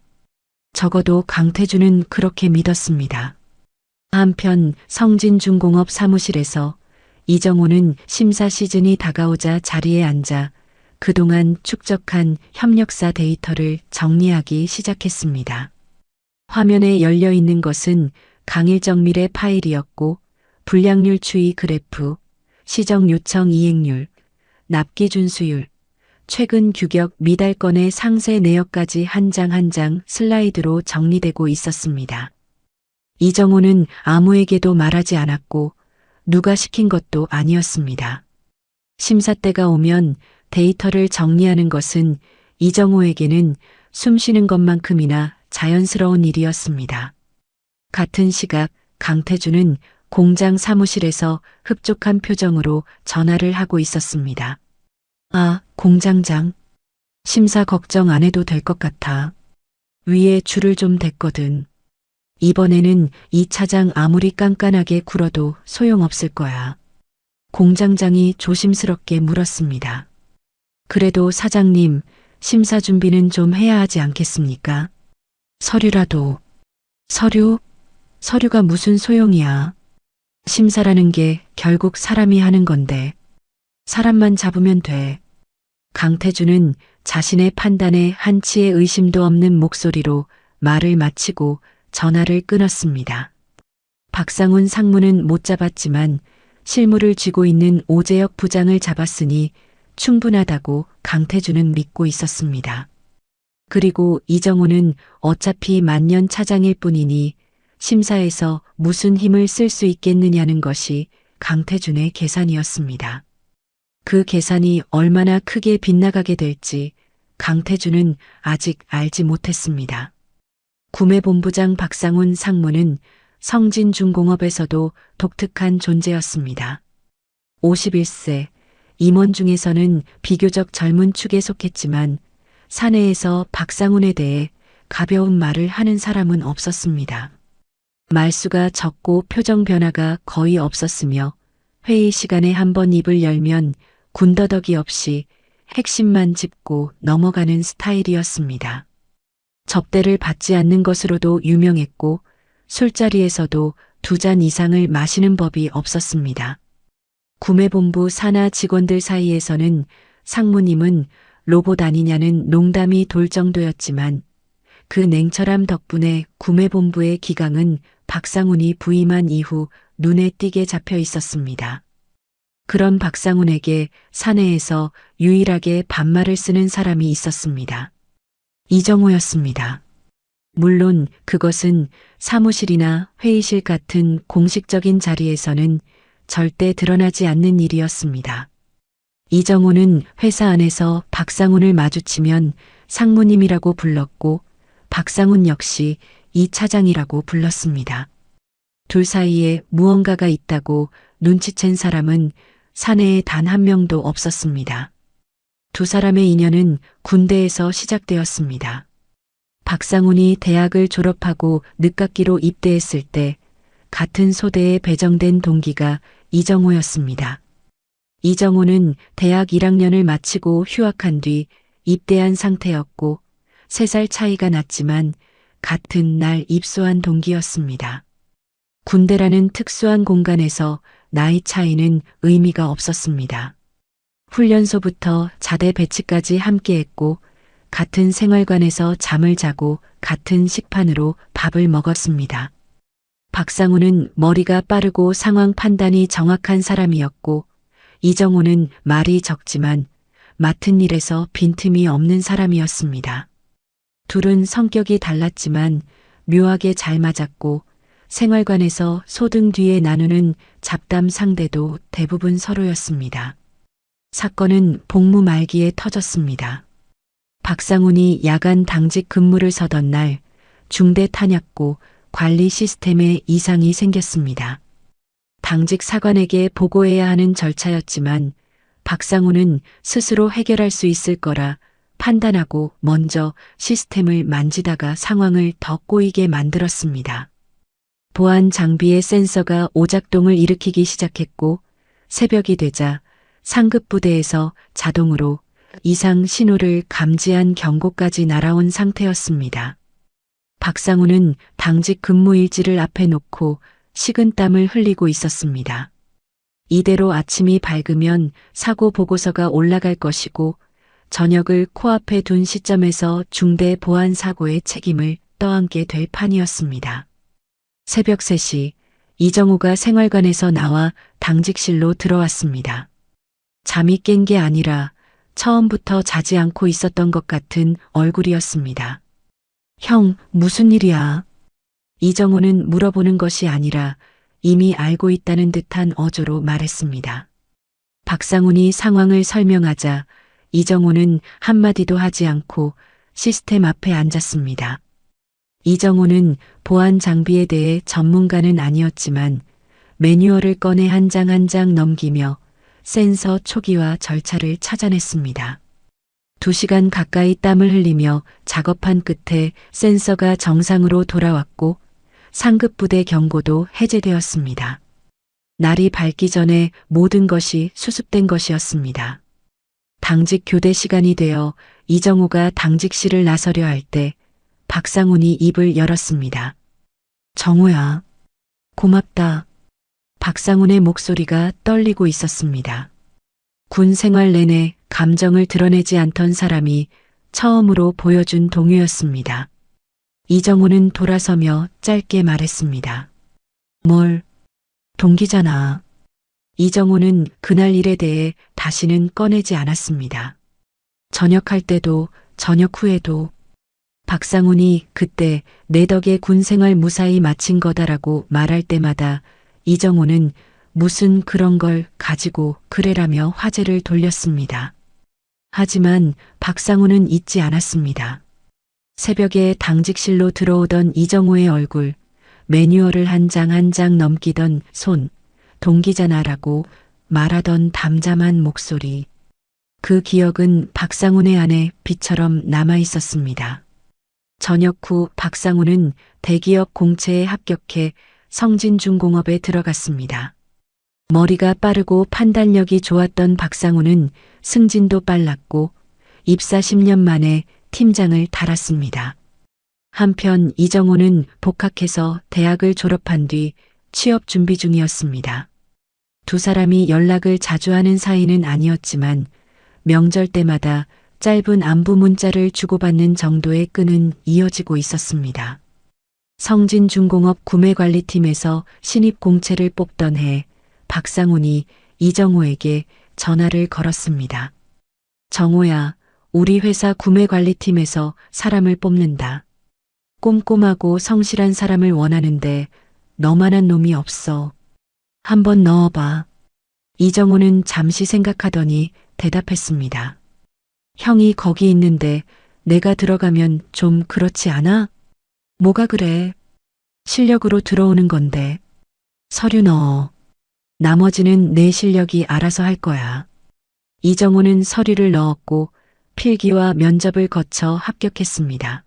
적어도 강태준은 그렇게 믿었습니다. 한편 성진중공업 사무실에서 이정호는 심사 시즌이 다가오자 자리에 앉아 그동안 축적한 협력사 데이터를 정리하기 시작했습니다. 화면에 열려 있는 것은 강일정밀의 파일이었고 불량률 추이 그래프, 시정 요청 이행률, 납기 준수율, 최근 규격 미달건의 상세 내역까지 한 장 한 장 슬라이드로 정리되고 있었습니다. 이정호는 아무에게도 말하지 않았고 누가 시킨 것도 아니었습니다. 심사 때가 오면 데이터를 정리하는 것은 이정호에게는 숨 쉬는 것만큼이나 자연스러운 일이었습니다. 같은 시각 강태준은 공장 사무실에서 흡족한 표정으로 전화를 하고 있었습니다. 아, 공장장. 심사 걱정 안 해도 될 것 같아. 위에 줄을 좀 댔거든. 이번에는 이 차장 아무리 깐깐하게 굴어도 소용없을 거야. 공장장이 조심스럽게 물었습니다. 그래도 사장님, 심사 준비는 좀 해야 하지 않겠습니까? 서류라도. 서류? 서류가 무슨 소용이야. 심사라는 게 결국 사람이 하는 건데. 사람만 잡으면 돼. 강태준은 자신의 판단에 한치의 의심도 없는 목소리로 말을 마치고 전화를 끊었습니다. 박상훈 상무는 못 잡았지만 실무를 쥐고 있는 오재혁 부장을 잡았으니 충분하다고 강태준은 믿고 있었습니다. 그리고 이정호는 어차피 만년 차장일 뿐이니 심사에서 무슨 힘을 쓸 수 있겠느냐는 것이 강태준의 계산이었습니다. 그 계산이 얼마나 크게 빗나가게 될지 강태준은 아직 알지 못했습니다. 구매본부장 박상훈 상무는 성진중공업에서도 독특한 존재였습니다. 51세, 임원 중에서는 비교적 젊은 축에 속했지만 사내에서 박상훈에 대해 가벼운 말을 하는 사람은 없었습니다. 말수가 적고 표정 변화가 거의 없었으며 회의 시간에 한 번 입을 열면 군더더기 없이 핵심만 짚고 넘어가는 스타일이었습니다. 접대를 받지 않는 것으로도 유명했고 술자리에서도 2잔 이상을 마시는 법이 없었습니다. 구매본부 산하 직원들 사이에서는 상무님은 로봇 아니냐는 농담이 돌 정도였지만 그 냉철함 덕분에 구매본부의 기강은 박상훈이 부임한 이후 눈에 띄게 잡혀 있었습니다. 그런 박상훈에게 사내에서 유일하게 반말을 쓰는 사람이 있었습니다. 이정호였습니다. 물론 그것은 사무실이나 회의실 같은 공식적인 자리에서는 절대 드러나지 않는 일이었습니다. 이정호는 회사 안에서 박상훈을 마주치면 상무님이라고 불렀고 박상훈 역시 이 차장이라고 불렀습니다. 둘 사이에 무언가가 있다고 눈치챈 사람은 사내에 단 한 명도 없었습니다. 두 사람의 인연은 군대에서 시작되었습니다. 박상훈이 대학을 졸업하고 늦깎이로 입대했을 때 같은 소대에 배정된 동기가 이정호였습니다. 이정호는 대학 1학년을 마치고 휴학한 뒤 입대한 상태였고 3살 차이가 났지만 같은 날 입소한 동기였습니다. 군대라는 특수한 공간에서 나이 차이는 의미가 없었습니다. 훈련소부터 자대 배치까지 함께했고 같은 생활관에서 잠을 자고 같은 식판으로 밥을 먹었습니다. 박상훈은 머리가 빠르고 상황 판단이 정확한 사람이었고 이정호는 말이 적지만 맡은 일에서 빈틈이 없는 사람이었습니다. 둘은 성격이 달랐지만 묘하게 잘 맞았고 생활관에서 소등 뒤에 나누는 잡담 상대도 대부분 서로였습니다. 사건은 복무 말기에 터졌습니다. 박상훈이 야간 당직 근무를 서던 날 중대 탄약고 관리 시스템에 이상이 생겼습니다. 당직 사관에게 보고해야 하는 절차였지만 박상훈은 스스로 해결할 수 있을 거라 판단하고 먼저 시스템을 만지다가 상황을 더 꼬이게 만들었습니다. 보안 장비의 센서가 오작동을 일으키기 시작했고 새벽이 되자 상급 부대에서 자동으로 이상 신호를 감지한 경고까지 날아온 상태였습니다. 박상훈은 당직 근무 일지를 앞에 놓고 식은땀을 흘리고 있었습니다. 이대로 아침이 밝으면 사고 보고서가 올라갈 것이고 저녁을 코앞에 둔 시점에서 중대 보안 사고의 책임을 떠안게 될 판이었습니다. 새벽 3시 이정호가 생활관에서 나와 당직실로 들어왔습니다. 잠이 깬 게 아니라 처음부터 자지 않고 있었던 것 같은 얼굴이었습니다. 형, 무슨 일이야? 이정호는 물어보는 것이 아니라 이미 알고 있다는 듯한 어조로 말했습니다. 박상훈이 상황을 설명하자 이정호는 한마디도 하지 않고 시스템 앞에 앉았습니다. 이정호는 보안 장비에 대해 전문가는 아니었지만 매뉴얼을 꺼내 한 장 한 장 넘기며 센서 초기화 절차를 찾아냈습니다. 2시간 가까이 땀을 흘리며 작업한 끝에 센서가 정상으로 돌아왔고 상급 부대 경고도 해제되었습니다. 날이 밝기 전에 모든 것이 수습된 것이었습니다. 당직 교대 시간이 되어 이정호가 당직실을 나서려 할 때 박상훈이 입을 열었습니다. 정호야, 고맙다. 박상훈의 목소리가 떨리고 있었습니다. 군 생활 내내 감정을 드러내지 않던 사람이 처음으로 보여준 동요였습니다. 이정호는 돌아서며 짧게 말했습니다. 뭘? 동기잖아. 이정호는 그날 일에 대해 다시는 꺼내지 않았습니다. 전역할 때도 전역 후에도 박상훈이 그때 내 덕에 군 생활 무사히 마친 거다라고 말할 때마다 이정호는 무슨 그런 걸 가지고 그래라며 화제를 돌렸습니다. 하지만 박상훈은 잊지 않았습니다. 새벽에 당직실로 들어오던 이정호의 얼굴, 매뉴얼을 한 장 한 장 넘기던 손, 동기잖아라고 말하던 담담한 목소리. 그 기억은 박상훈의 안에 빛처럼 남아 있었습니다. 전역 후 박상훈은 대기업 공채에 합격해 성진중공업에 들어갔습니다. 머리가 빠르고 판단력이 좋았던 박상훈은 승진도 빨랐고 입사 10년 만에 팀장을 달았습니다. 한편 이정호는 복학해서 대학을 졸업한 뒤 취업 준비 중이었습니다. 두 사람이 연락을 자주 하는 사이는 아니었지만 명절 때마다 짧은 안부 문자를 주고받는 정도의 끈은 이어지고 있었습니다. 성진중공업 구매관리팀에서 신입 공채를 뽑던 해 박상훈이 이정호에게 전화를 걸었습니다. 정호야, 우리 회사 구매관리팀에서 사람을 뽑는다. 꼼꼼하고 성실한 사람을 원하는데 너만한 놈이 없어. 한번 넣어봐. 이정호는 잠시 생각하더니 대답했습니다. 형이 거기 있는데 내가 들어가면 좀 그렇지 않아? 뭐가 그래? 실력으로 들어오는 건데. 서류 넣어. 나머지는 내 실력이 알아서 할 거야. 이정호는 서류를 넣었고 필기와 면접을 거쳐 합격했습니다.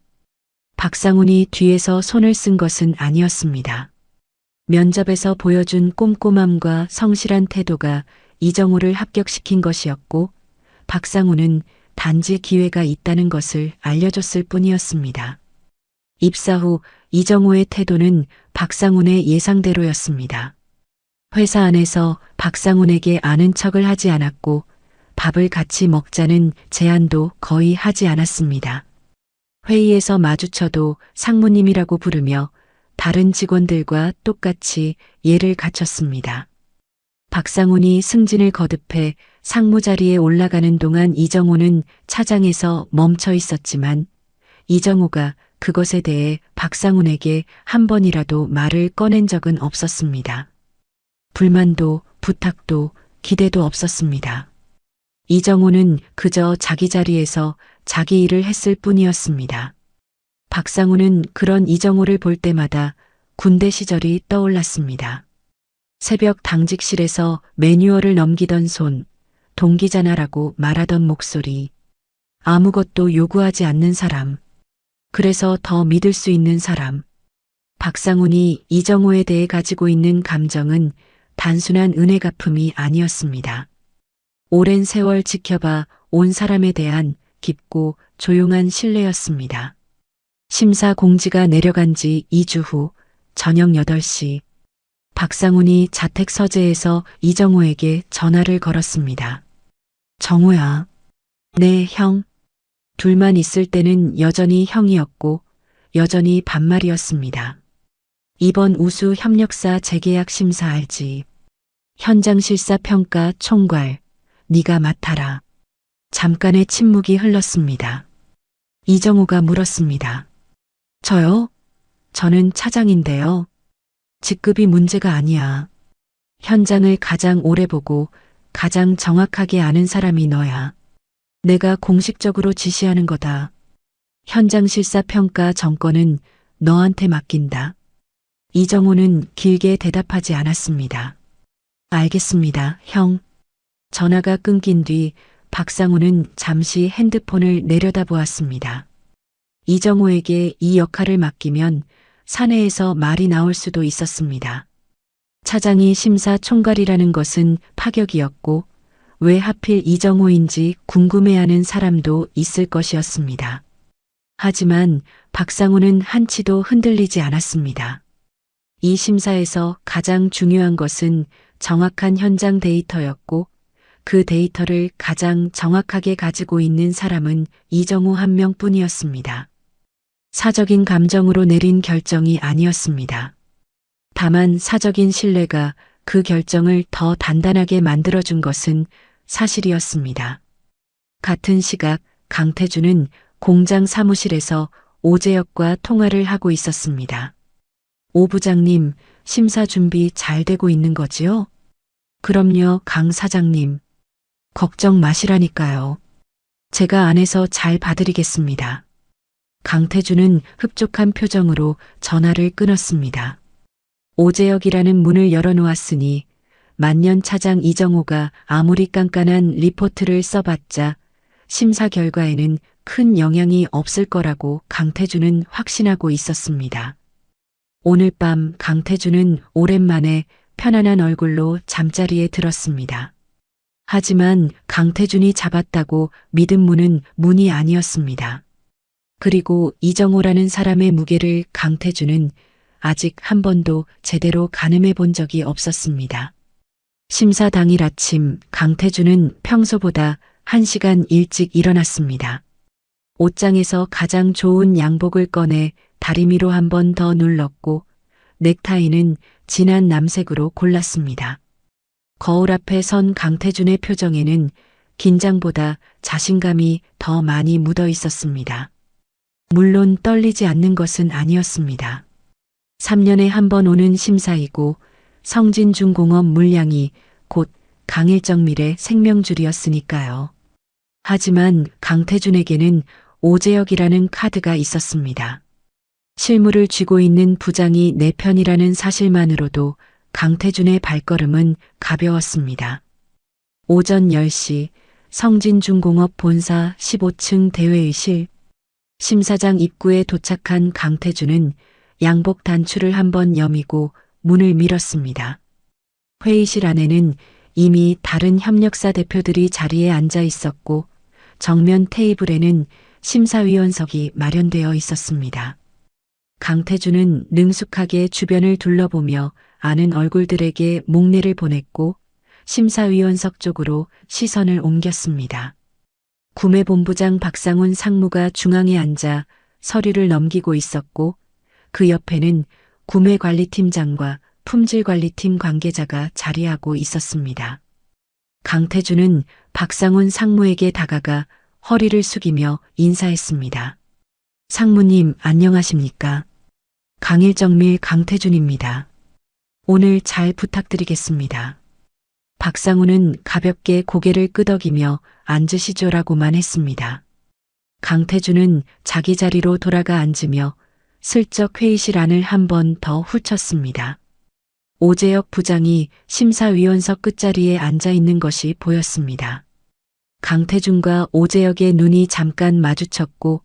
박상훈이 뒤에서 손을 쓴 것은 아니었습니다. 면접에서 보여준 꼼꼼함과 성실한 태도가 이정호를 합격시킨 것이었고 박상훈은 단지 기회가 있다는 것을 알려줬을 뿐이었습니다. 입사 후 이정호의 태도는 박상훈의 예상대로였습니다. 회사 안에서 박상훈에게 아는 척을 하지 않았고 밥을 같이 먹자는 제안도 거의 하지 않았습니다. 회의에서 마주쳐도 상무님이라고 부르며 다른 직원들과 똑같이 예를 갖췄습니다. 박상훈이 승진을 거듭해 상무 자리에 올라가는 동안 이정호는 차장에서 멈춰 있었지만 이정호가 그것에 대해 박상훈에게 한 번이라도 말을 꺼낸 적은 없었습니다. 불만도 부탁도 기대도 없었습니다. 이정호는 그저 자기 자리에서 자기 일을 했을 뿐이었습니다. 박상훈은 그런 이정호를 볼 때마다 군대 시절이 떠올랐습니다. 새벽 당직실에서 매뉴얼을 넘기던 손, 동기잖아라고 말하던 목소리, 아무것도 요구하지 않는 사람, 그래서 더 믿을 수 있는 사람. 박상훈이 이정호에 대해 가지고 있는 감정은 단순한 은혜 갚음이 아니었습니다. 오랜 세월 지켜봐 온 사람에 대한 깊고 조용한 신뢰였습니다. 심사 공지가 내려간 지 2주 후 저녁 8시 박상훈이 자택 서재에서 이정호에게 전화를 걸었습니다. 정호야. 네, 형. 둘만 있을 때는 여전히 형이었고 여전히 반말이었습니다. 이번 우수 협력사 재계약 심사 알지? 현장 실사 평가 총괄. 네가 맡아라. 잠깐의 침묵이 흘렀습니다. 이정호가 물었습니다. 저요? 저는 차장인데요. 직급이 문제가 아니야. 현장을 가장 오래 보고 가장 정확하게 아는 사람이 너야. 내가 공식적으로 지시하는 거다. 현장 실사 평가 정권은 너한테 맡긴다. 이정호는 길게 대답하지 않았습니다. 알겠습니다, 형. 전화가 끊긴 뒤 박상훈은 잠시 핸드폰을 내려다보았습니다. 이정호에게 이 역할을 맡기면 사내에서 말이 나올 수도 있었습니다. 차장이 심사 총괄이라는 것은 파격이었고 왜 하필 이정호인지 궁금해하는 사람도 있을 것이었습니다. 하지만 박상훈은 한치도 흔들리지 않았습니다. 이 심사에서 가장 중요한 것은 정확한 현장 데이터였고 그 데이터를 가장 정확하게 가지고 있는 사람은 이정호 한 명뿐이었습니다. 사적인 감정으로 내린 결정이 아니었습니다. 다만 사적인 신뢰가 그 결정을 더 단단하게 만들어준 것은 사실이었습니다. 같은 시각 강태준은 공장 사무실에서 오재혁과 통화를 하고 있었습니다. 오 부장님, 심사 준비 잘 되고 있는 거지요? 그럼요, 강 사장님. 걱정 마시라니까요. 제가 안에서 잘 봐드리겠습니다. 강태준은 흡족한 표정으로 전화를 끊었습니다. 오재혁이라는 문을 열어놓았으니 만년 차장 이정호가 아무리 깐깐한 리포트를 써봤자 심사 결과에는 큰 영향이 없을 거라고 강태준은 확신하고 있었습니다. 오늘 밤 강태준은 오랜만에 편안한 얼굴로 잠자리에 들었습니다. 하지만 강태준이 잡았다고 믿은 문은 문이 아니었습니다. 그리고 이정호라는 사람의 무게를 강태준은 아직 한 번도 제대로 가늠해 본 적이 없었습니다. 심사 당일 아침 강태준은 평소보다 1시간 일찍 일어났습니다. 옷장에서 가장 좋은 양복을 꺼내 다리미로 한 번 더 눌렀고 넥타이는 진한 남색으로 골랐습니다. 거울 앞에 선 강태준의 표정에는 긴장보다 자신감이 더 많이 묻어 있었습니다. 물론 떨리지 않는 것은 아니었습니다. 3년에 한 번 오는 심사이고 성진중공업 물량이 곧 강일정밀의 생명줄이었으니까요. 하지만 강태준에게는 오재혁이라는 카드가 있었습니다. 실무를 쥐고 있는 부장이 내 편이라는 사실만으로도 강태준의 발걸음은 가벼웠습니다. 오전 10시 성진중공업 본사 15층 대회의실, 심사장 입구에 도착한 강태준은 양복 단추를 한번 여미고 문을 밀었습니다. 회의실 안에는 이미 다른 협력사 대표들이 자리에 앉아 있었고 정면 테이블에는 심사위원석이 마련되어 있었습니다. 강태준은 능숙하게 주변을 둘러보며 아는 얼굴들에게 목례를 보냈고 심사위원석 쪽으로 시선을 옮겼습니다. 구매본부장 박상훈 상무가 중앙에 앉아 서류를 넘기고 있었고 그 옆에는 구매관리팀장과 품질관리팀 관계자가 자리하고 있었습니다. 강태준은 박상훈 상무에게 다가가 허리를 숙이며 인사했습니다. 상무님 안녕하십니까? 강일정밀 강태준입니다. 오늘 잘 부탁드리겠습니다. 박상훈은 가볍게 고개를 끄덕이며 앉으시죠라고만 했습니다. 강태준은 자기 자리로 돌아가 앉으며 슬쩍 회의실 안을 한 번 더 훑었습니다. 오재혁 부장이 심사위원석 끝자리에 앉아 있는 것이 보였습니다. 강태준과 오재혁의 눈이 잠깐 마주쳤고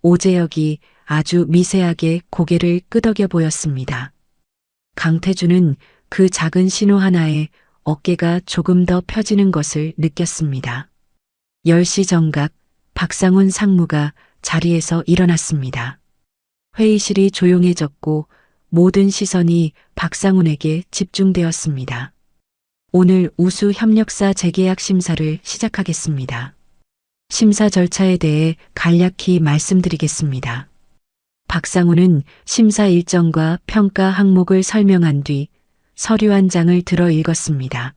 오재혁이 아주 미세하게 고개를 끄덕여 보였습니다. 강태준은 그 작은 신호 하나에 어깨가 조금 더 펴지는 것을 느꼈습니다. 10시 정각 박상훈 상무가 자리에서 일어났습니다. 회의실이 조용해졌고 모든 시선이 박상훈에게 집중되었습니다. 오늘 우수 협력사 재계약 심사를 시작하겠습니다. 심사 절차에 대해 간략히 말씀드리겠습니다. 박상훈은 심사 일정과 평가 항목을 설명한 뒤 서류 한 장을 들어 읽었습니다.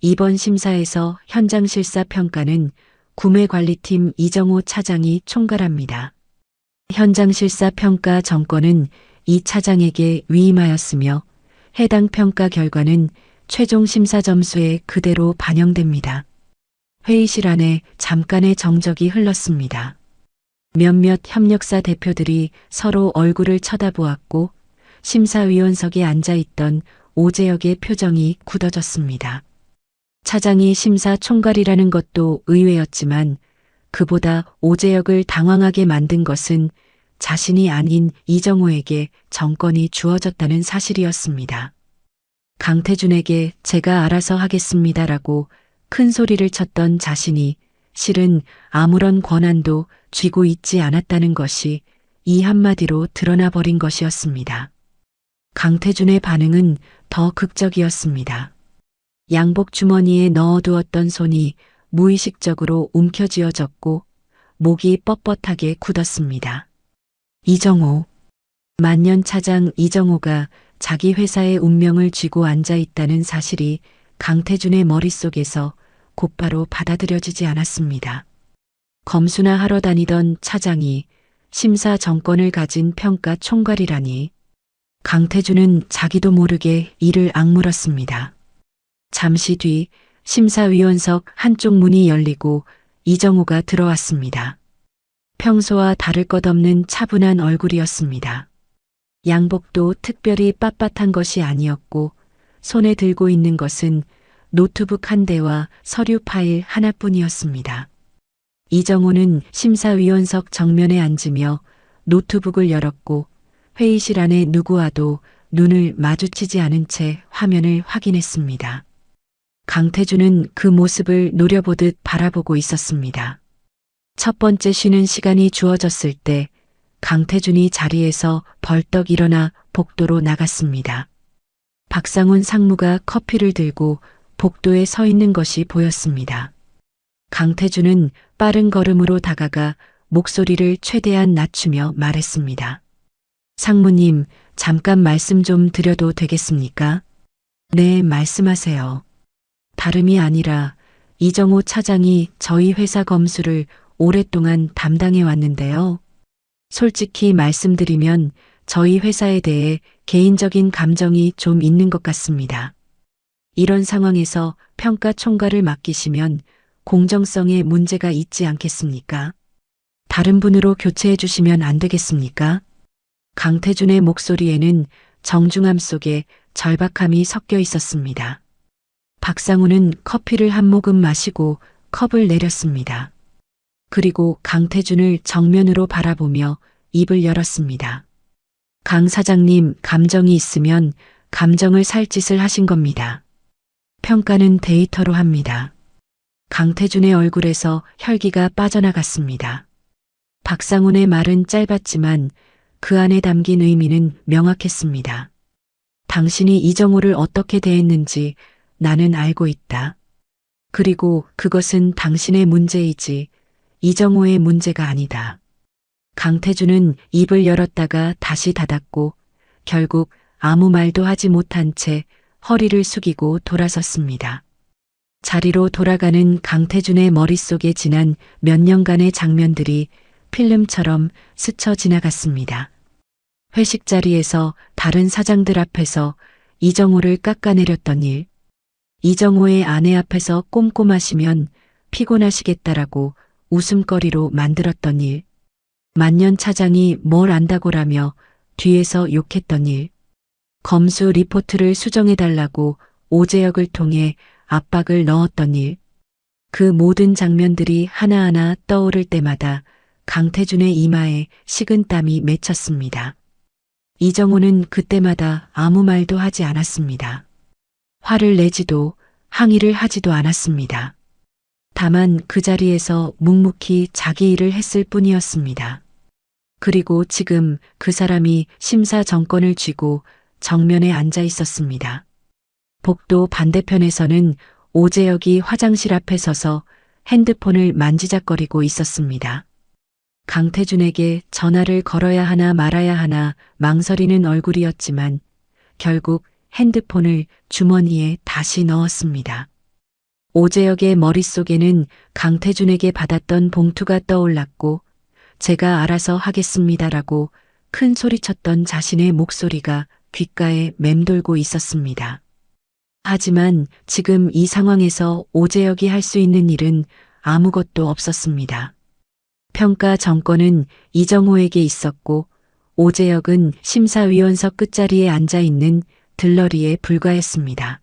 이번 심사에서 현장 실사 평가는 구매관리팀 이정호 차장이 총괄합니다. 현장 실사 평가 정권은 이 차장에게 위임하였으며 해당 평가 결과는 최종 심사 점수에 그대로 반영됩니다. 회의실 안에 잠깐의 정적이 흘렀습니다. 몇몇 협력사 대표들이 서로 얼굴을 쳐다보았고 심사위원석에 앉아있던 오재혁의 표정이 굳어졌습니다. 차장이 심사 총괄이라는 것도 의외였지만 그보다 오재혁을 당황하게 만든 것은 자신이 아닌 이정호에게 정권이 주어졌다는 사실이었습니다. 강태준에게 제가 알아서 하겠습니다라고 큰 소리를 쳤던 자신이 실은 아무런 권한도 쥐고 있지 않았다는 것이 이 한마디로 드러나 버린 것이었습니다. 강태준의 반응은 더 극적이었습니다. 양복 주머니에 넣어두었던 손이 무의식적으로 움켜쥐어졌고 목이 뻣뻣하게 굳었습니다. 이정호. 만년 차장 이정호가 자기 회사의 운명을 쥐고 앉아 있다는 사실이 강태준의 머릿속에서 곧바로 받아들여지지 않았습니다. 검수나 하러 다니던 차장이 심사 정권을 가진 평가 총괄이라니. 강태준은 자기도 모르게 이를 악물었습니다. 잠시 뒤 심사위원석 한쪽 문이 열리고 이정호가 들어왔습니다. 평소와 다를 것 없는 차분한 얼굴이었습니다. 양복도 특별히 빳빳한 것이 아니었고 손에 들고 있는 것은 노트북 한 대와 서류 파일 하나뿐이었습니다. 이정호는 심사위원석 정면에 앉으며 노트북을 열었고 회의실 안에 누구와도 눈을 마주치지 않은 채 화면을 확인했습니다. 강태준은 그 모습을 노려보듯 바라보고 있었습니다. 첫 번째 쉬는 시간이 주어졌을 때 강태준이 자리에서 벌떡 일어나 복도로 나갔습니다. 박상훈 상무가 커피를 들고 복도에 서 있는 것이 보였습니다. 강태준은 빠른 걸음으로 다가가 목소리를 최대한 낮추며 말했습니다. 상무님, 잠깐 말씀 좀 드려도 되겠습니까? 네, 말씀하세요. 다름이 아니라 이정호 차장이 저희 회사 검수를 오랫동안 담당해 왔는데요. 솔직히 말씀드리면 저희 회사에 대해 개인적인 감정이 좀 있는 것 같습니다. 이런 상황에서 평가 총괄을 맡기시면 공정성에 문제가 있지 않겠습니까? 다른 분으로 교체해 주시면 안 되겠습니까? 강태준의 목소리에는 정중함 속에 절박함이 섞여 있었습니다. 박상우는 커피를 한 모금 마시고 컵을 내렸습니다. 그리고 강태준을 정면으로 바라보며 입을 열었습니다. 강 사장님, 감정이 있으면 감정을 살 짓을 하신 겁니다. 평가는 데이터로 합니다. 강태준의 얼굴에서 혈기가 빠져나갔습니다. 박상훈의 말은 짧았지만 그 안에 담긴 의미는 명확했습니다. 당신이 이정호를 어떻게 대했는지 나는 알고 있다. 그리고 그것은 당신의 문제이지 이정호의 문제가 아니다. 강태준은 입을 열었다가 다시 닫았고 결국 아무 말도 하지 못한 채 허리를 숙이고 돌아섰습니다. 자리로 돌아가는 강태준의 머릿속에 지난 몇 년간의 장면들이 필름처럼 스쳐 지나갔습니다. 회식 자리에서 다른 사장들 앞에서 이정호를 깎아내렸던 일, 이정호의 아내 앞에서 꼼꼼하시면 피곤하시겠다라고 웃음거리로 만들었던 일, 만년 차장이 뭘 안다고라며 뒤에서 욕했던 일, 검수 리포트를 수정해달라고 오재혁을 통해 압박을 넣었던 일, 그 모든 장면들이 하나하나 떠오를 때마다 강태준의 이마에 식은땀이 맺혔습니다. 이정호는 그때마다 아무 말도 하지 않았습니다. 화를 내지도 항의를 하지도 않았습니다. 다만 그 자리에서 묵묵히 자기 일을 했을 뿐이었습니다. 그리고 지금 그 사람이 심사 정권을 쥐고 정면에 앉아 있었습니다. 복도 반대편에서는 오재혁이 화장실 앞에 서서 핸드폰을 만지작거리고 있었습니다. 강태준에게 전화를 걸어야 하나 말아야 하나 망설이는 얼굴이었지만 결국 핸드폰을 주머니에 다시 넣었습니다. 오재혁의 머릿속에는 강태준에게 받았던 봉투가 떠올랐고 제가 알아서 하겠습니다라고 큰 소리쳤던 자신의 목소리가 귓가에 맴돌고 있었습니다. 하지만 지금 이 상황에서 오재혁이 할 수 있는 일은 아무것도 없었습니다. 평가 정권은 이정호에게 있었고 오재혁은 심사위원석 끝자리에 앉아 있는 들러리에 불과했습니다.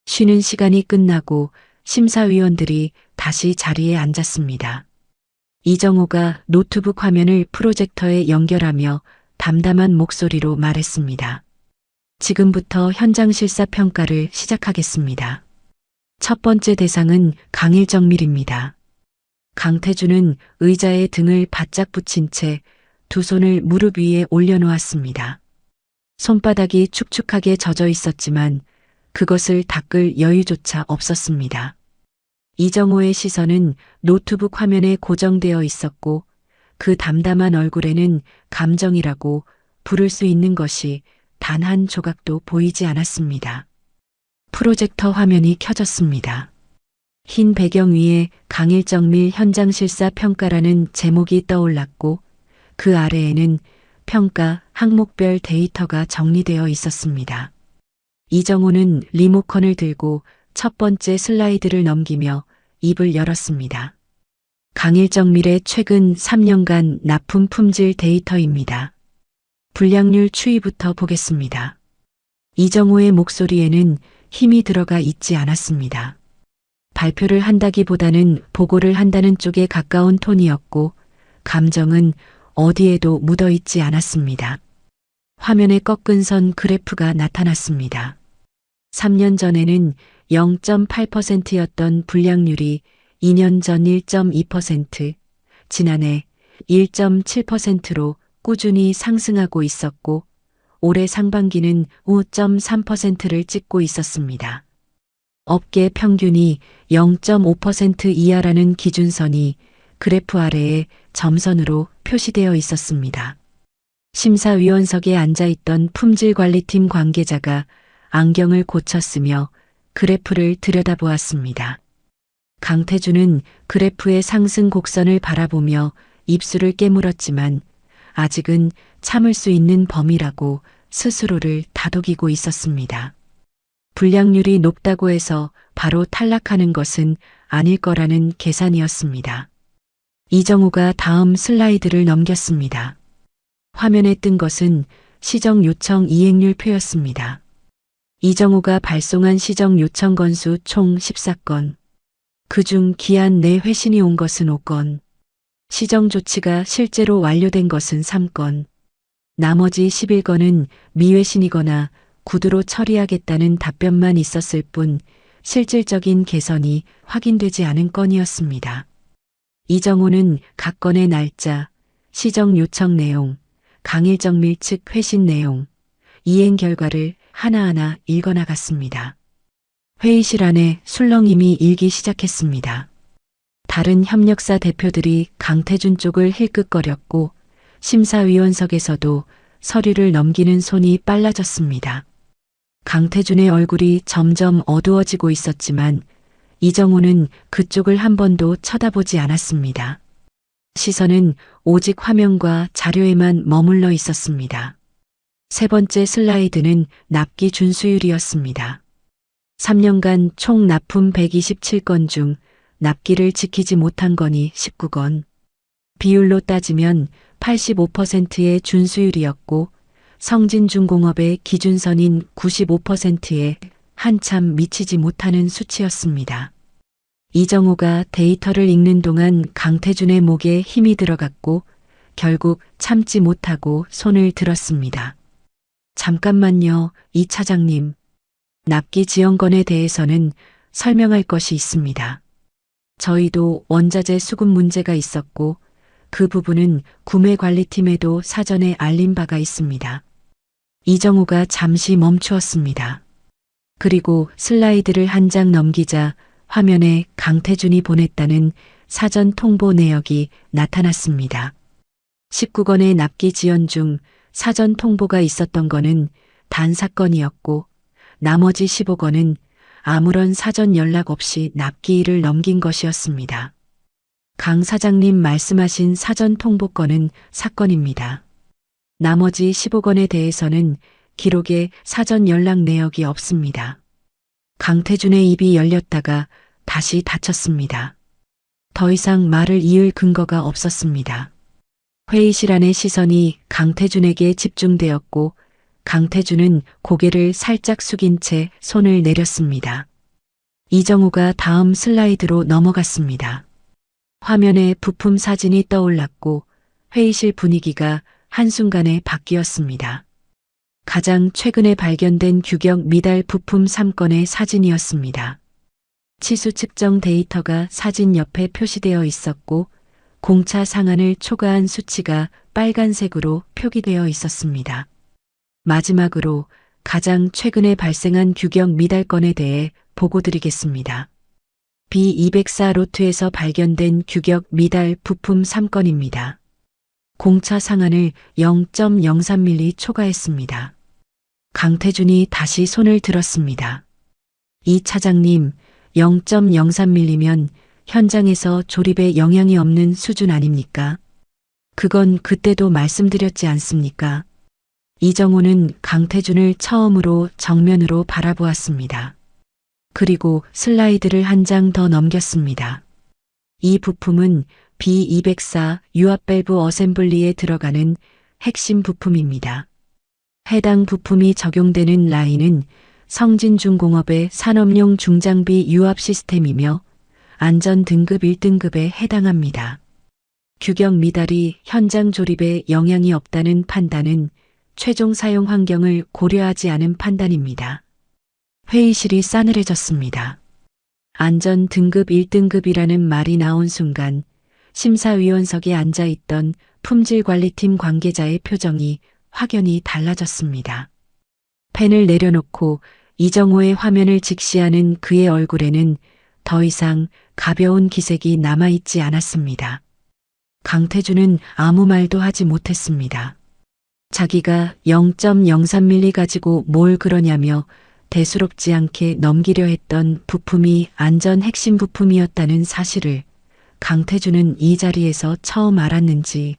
쉬는 시간이 끝나고 심사위원들이 다시 자리에 앉았습니다. 이정호가 노트북 화면을 프로젝터에 연결하며 담담한 목소리로 말했습니다. 지금부터 현장 실사 평가를 시작하겠습니다. 첫 번째 대상은 강일정밀입니다. 강태준은 의자에 등을 바짝 붙인 채 두 손을 무릎 위에 올려놓았습니다. 손바닥이 축축하게 젖어 있었지만 그것을 닦을 여유조차 없었습니다. 이정호의 시선은 노트북 화면에 고정되어 있었고 그 담담한 얼굴에는 감정이라고 부를 수 있는 것이 단 한 조각도 보이지 않았습니다. 프로젝터 화면이 켜졌습니다. 흰 배경 위에 강일정밀 현장실사 평가라는 제목이 떠올랐고 그 아래에는 평가 항목별 데이터가 정리되어 있었습니다. 이정호는 리모컨을 들고 첫 번째 슬라이드를 넘기며 입을 열었습니다. 강일정밀의 최근 3년간 납품 품질 데이터입니다. 불량률 추이부터 보겠습니다. 이정호의 목소리에는 힘이 들어가 있지 않았습니다. 발표를 한다기보다는 보고를 한다는 쪽에 가까운 톤이었고 감정은 어디에도 묻어 있지 않았습니다. 화면에 꺾은 선 그래프가 나타났습니다. 3년 전에는 0.8%였던 불량률이 2년 전 1.2%, 지난해 1.7%로 꾸준히 상승하고 있었고 올해 상반기는 5.3%를 찍고 있었습니다. 업계 평균이 0.5% 이하라는 기준선이 그래프 아래에 점선으로 표시되어 있었습니다. 심사위원석에 앉아있던 품질관리팀 관계자가 안경을 고쳤으며 그래프를 들여다보았습니다. 강태준은 그래프의 상승 곡선을 바라보며 입술을 깨물었지만 아직은 참을 수 있는 범위라고 스스로를 다독이고 있었습니다. 불량률이 높다고 해서 바로 탈락하는 것은 아닐 거라는 계산이었습니다. 이정호가 다음 슬라이드를 넘겼습니다. 화면에 뜬 것은 시정 요청 이행률 표였습니다. 이정호가 발송한 시정 요청 건수 총 14건. 그중 기한 내 회신이 온 것은 5건. 시정 조치가 실제로 완료된 것은 3건. 나머지 11건은 미회신이거나 구두로 처리하겠다는 답변만 있었을 뿐 실질적인 개선이 확인되지 않은 건이었습니다. 이정호는 각 건의 날짜, 시정 요청 내용, 강일정밀 측 회신 내용, 이행 결과를 하나하나 읽어나갔습니다. 회의실 안에 술렁임이 일기 시작했습니다. 다른 협력사 대표들이 강태준 쪽을 힐끗거렸고 심사위원석에서도 서류를 넘기는 손이 빨라졌습니다. 강태준의 얼굴이 점점 어두워지고 있었지만 이정호는 그쪽을 한 번도 쳐다보지 않았습니다. 시선은 오직 화면과 자료에만 머물러 있었습니다. 세 번째 슬라이드는 납기 준수율이었습니다. 3년간 총 납품 127건 중 납기를 지키지 못한 건이 19건. 비율로 따지면 85%의 준수율이었고 성진중공업의 기준선인 95%에 한참 미치지 못하는 수치였습니다. 이정호가 데이터를 읽는 동안 강태준의 목에 힘이 들어갔고 결국 참지 못하고 손을 들었습니다. 잠깐만요, 이 차장님. 납기 지연건에 대해서는 설명할 것이 있습니다. 저희도 원자재 수급 문제가 있었고 그 부분은 구매관리팀에도 사전에 알린 바가 있습니다. 이정호가 잠시 멈추었습니다. 그리고 슬라이드를 한 장 넘기자 화면에 강태준이 보냈다는 사전 통보 내역이 나타났습니다. 19건의 납기 지연 중 사전 통보가 있었던 것은 단 4건이었고 나머지 15건은 아무런 사전 연락 없이 납기일을 넘긴 것이었습니다. 강 사장님 말씀하신 사전 통보 건은 사건입니다. 나머지 15건에 대해서는 기록에 사전 연락 내역이 없습니다. 강태준의 입이 열렸다가 다시 닫혔습니다. 더 이상 말을 이을 근거가 없었습니다. 회의실 안의 시선이 강태준에게 집중되었고 강태준은 고개를 살짝 숙인 채 손을 내렸습니다. 이정호가 다음 슬라이드로 넘어갔습니다. 화면에 부품 사진이 떠올랐고 회의실 분위기가 한순간에 바뀌었습니다. 가장 최근에 발견된 규격 미달 부품 3건의 사진이었습니다. 치수 측정 데이터가 사진 옆에 표시되어 있었고 공차 상한을 초과한 수치가 빨간색으로 표기되어 있었습니다. 마지막으로 가장 최근에 발생한 규격 미달 건에 대해 보고드리겠습니다. B204 로트에서 발견된 규격 미달 부품 3건입니다. 공차 상한을 0.03mm 초과했습니다. 강태준이 다시 손을 들었습니다. 이 차장님, 0.03mm면 현장에서 조립에 영향이 없는 수준 아닙니까? 그건 그때도 말씀드렸지 않습니까? 이정호는 강태준을 처음으로 정면으로 바라보았습니다. 그리고 슬라이드를 한 장 더 넘겼습니다. 이 부품은 B204 유압 밸브 어셈블리에 들어가는 핵심 부품입니다. 해당 부품이 적용되는 라인은 성진중공업의 산업용 중장비 유압 시스템이며 안전 등급 1등급에 해당합니다. 규격 미달이 현장 조립에 영향이 없다는 판단은 최종 사용 환경을 고려하지 않은 판단입니다. 회의실이 싸늘해졌습니다. 안전 등급 1등급이라는 말이 나온 순간 심사위원석에 앉아있던 품질관리팀 관계자의 표정이 확연히 달라졌습니다. 펜을 내려놓고 이정호의 화면을 직시하는 그의 얼굴에는 더 이상 가벼운 기색이 남아있지 않았습니다. 강태준은 아무 말도 하지 못했습니다. 자기가 0.03mm 가지고 뭘 그러냐며 대수롭지 않게 넘기려 했던 부품이 안전 핵심 부품이었다는 사실을 강태준은 이 자리에서 처음 알았는지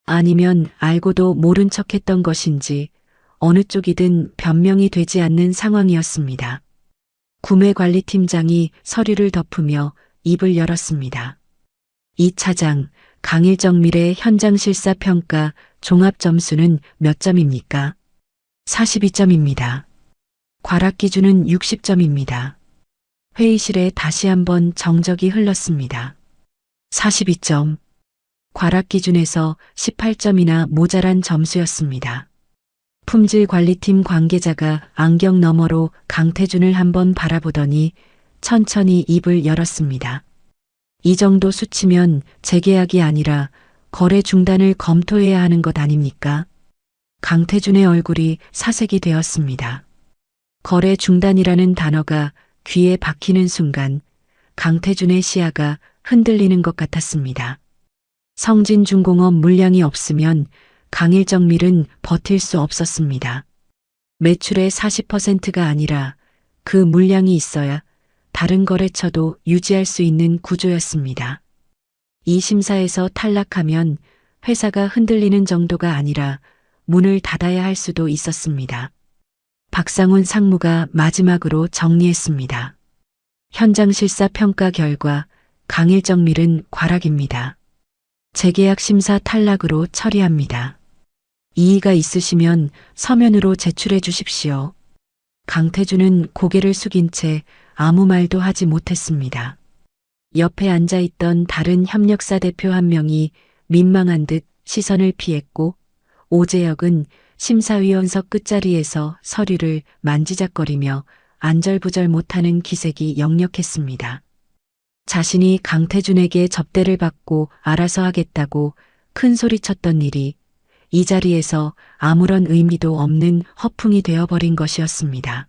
아니면 알고도 모른 척했던 것인지 어느 쪽이든 변명이 되지 않는 상황이었습니다. 구매관리팀장이 서류를 덮으며 입을 열었습니다. 이 차장, 강일정 밀의 현장 실사 평가 종합 점수는 몇 점입니까? 42점입니다. 과락 기준은 60점입니다. 회의실에 다시 한번 정적이 흘렀습니다. 42점. 과락 기준에서 18점이나 모자란 점수였습니다. 품질관리팀 관계자가 안경 너머로 강태준을 한번 바라보더니 천천히 입을 열었습니다. 이 정도 수치면 재계약이 아니라 거래 중단을 검토해야 하는 것 아닙니까? 강태준의 얼굴이 사색이 되었습니다. 거래 중단이라는 단어가 귀에 박히는 순간 강태준의 시야가 흔들리는 것 같았습니다. 성진중공업 물량이 없으면 강일정밀은 버틸 수 없었습니다. 매출의 40%가 아니라 그 물량이 있어야 다른 거래처도 유지할 수 있는 구조였습니다. 이 심사에서 탈락하면 회사가 흔들리는 정도가 아니라 문을 닫아야 할 수도 있었습니다. 박상훈 상무가 마지막으로 정리했습니다. 현장 실사 평가 결과 강일정밀은 과락입니다. 재계약 심사 탈락으로 처리합니다. 이의가 있으시면 서면으로 제출해 주십시오. 강태준은 고개를 숙인 채 아무 말도 하지 못했습니다. 옆에 앉아있던 다른 협력사 대표 한 명이 민망한 듯 시선을 피했고 오재혁은 심사위원석 끝자리에서 서류를 만지작거리며 안절부절 못하는 기색이 역력했습니다. 자신이 강태준에게 접대를 받고 알아서 하겠다고 큰 소리쳤던 일이 이 자리에서 아무런 의미도 없는 허풍이 되어버린 것이었습니다.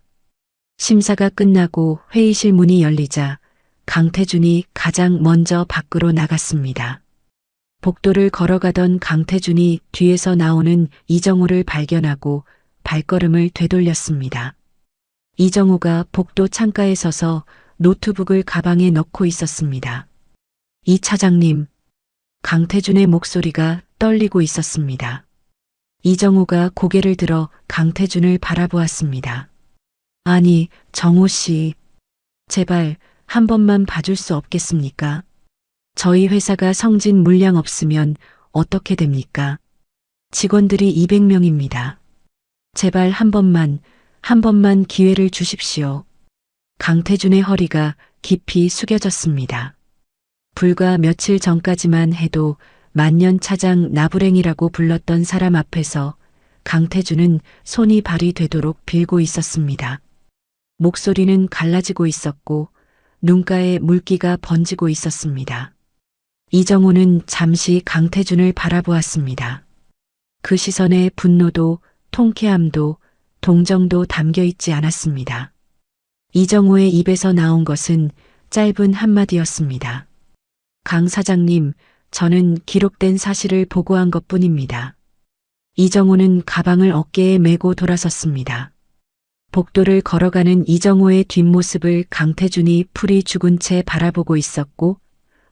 심사가 끝나고 회의실 문이 열리자 강태준이 가장 먼저 밖으로 나갔습니다. 복도를 걸어가던 강태준이 뒤에서 나오는 이정호를 발견하고 발걸음을 되돌렸습니다. 이정호가 복도 창가에 서서 노트북을 가방에 넣고 있었습니다. 이 차장님, 강태준의 목소리가 떨리고 있었습니다. 이정호가 고개를 들어 강태준을 바라보았습니다. 아니, 정호 씨, 제발 한 번만 봐줄 수 없겠습니까? 저희 회사가 성진 물량 없으면 어떻게 됩니까? 직원들이 200명입니다. 제발 한 번만 기회를 주십시오. 강태준의 허리가 깊이 숙여졌습니다. 불과 며칠 전까지만 해도 만년 차장 나부랭이라고 불렀던 사람 앞에서 강태준은 손이 발이 되도록 빌고 있었습니다. 목소리는 갈라지고 있었고 눈가에 물기가 번지고 있었습니다. 이정호는 잠시 강태준을 바라보았습니다. 그 시선에 분노도 통쾌함도 동정도 담겨 있지 않았습니다. 이정호의 입에서 나온 것은 짧은 한마디였습니다. 강 사장님, 저는 기록된 사실을 보고한 것뿐입니다. 이정호는 가방을 어깨에 메고 돌아섰습니다. 복도를 걸어가는 이정호의 뒷모습을 강태준이 풀이 죽은 채 바라보고 있었고,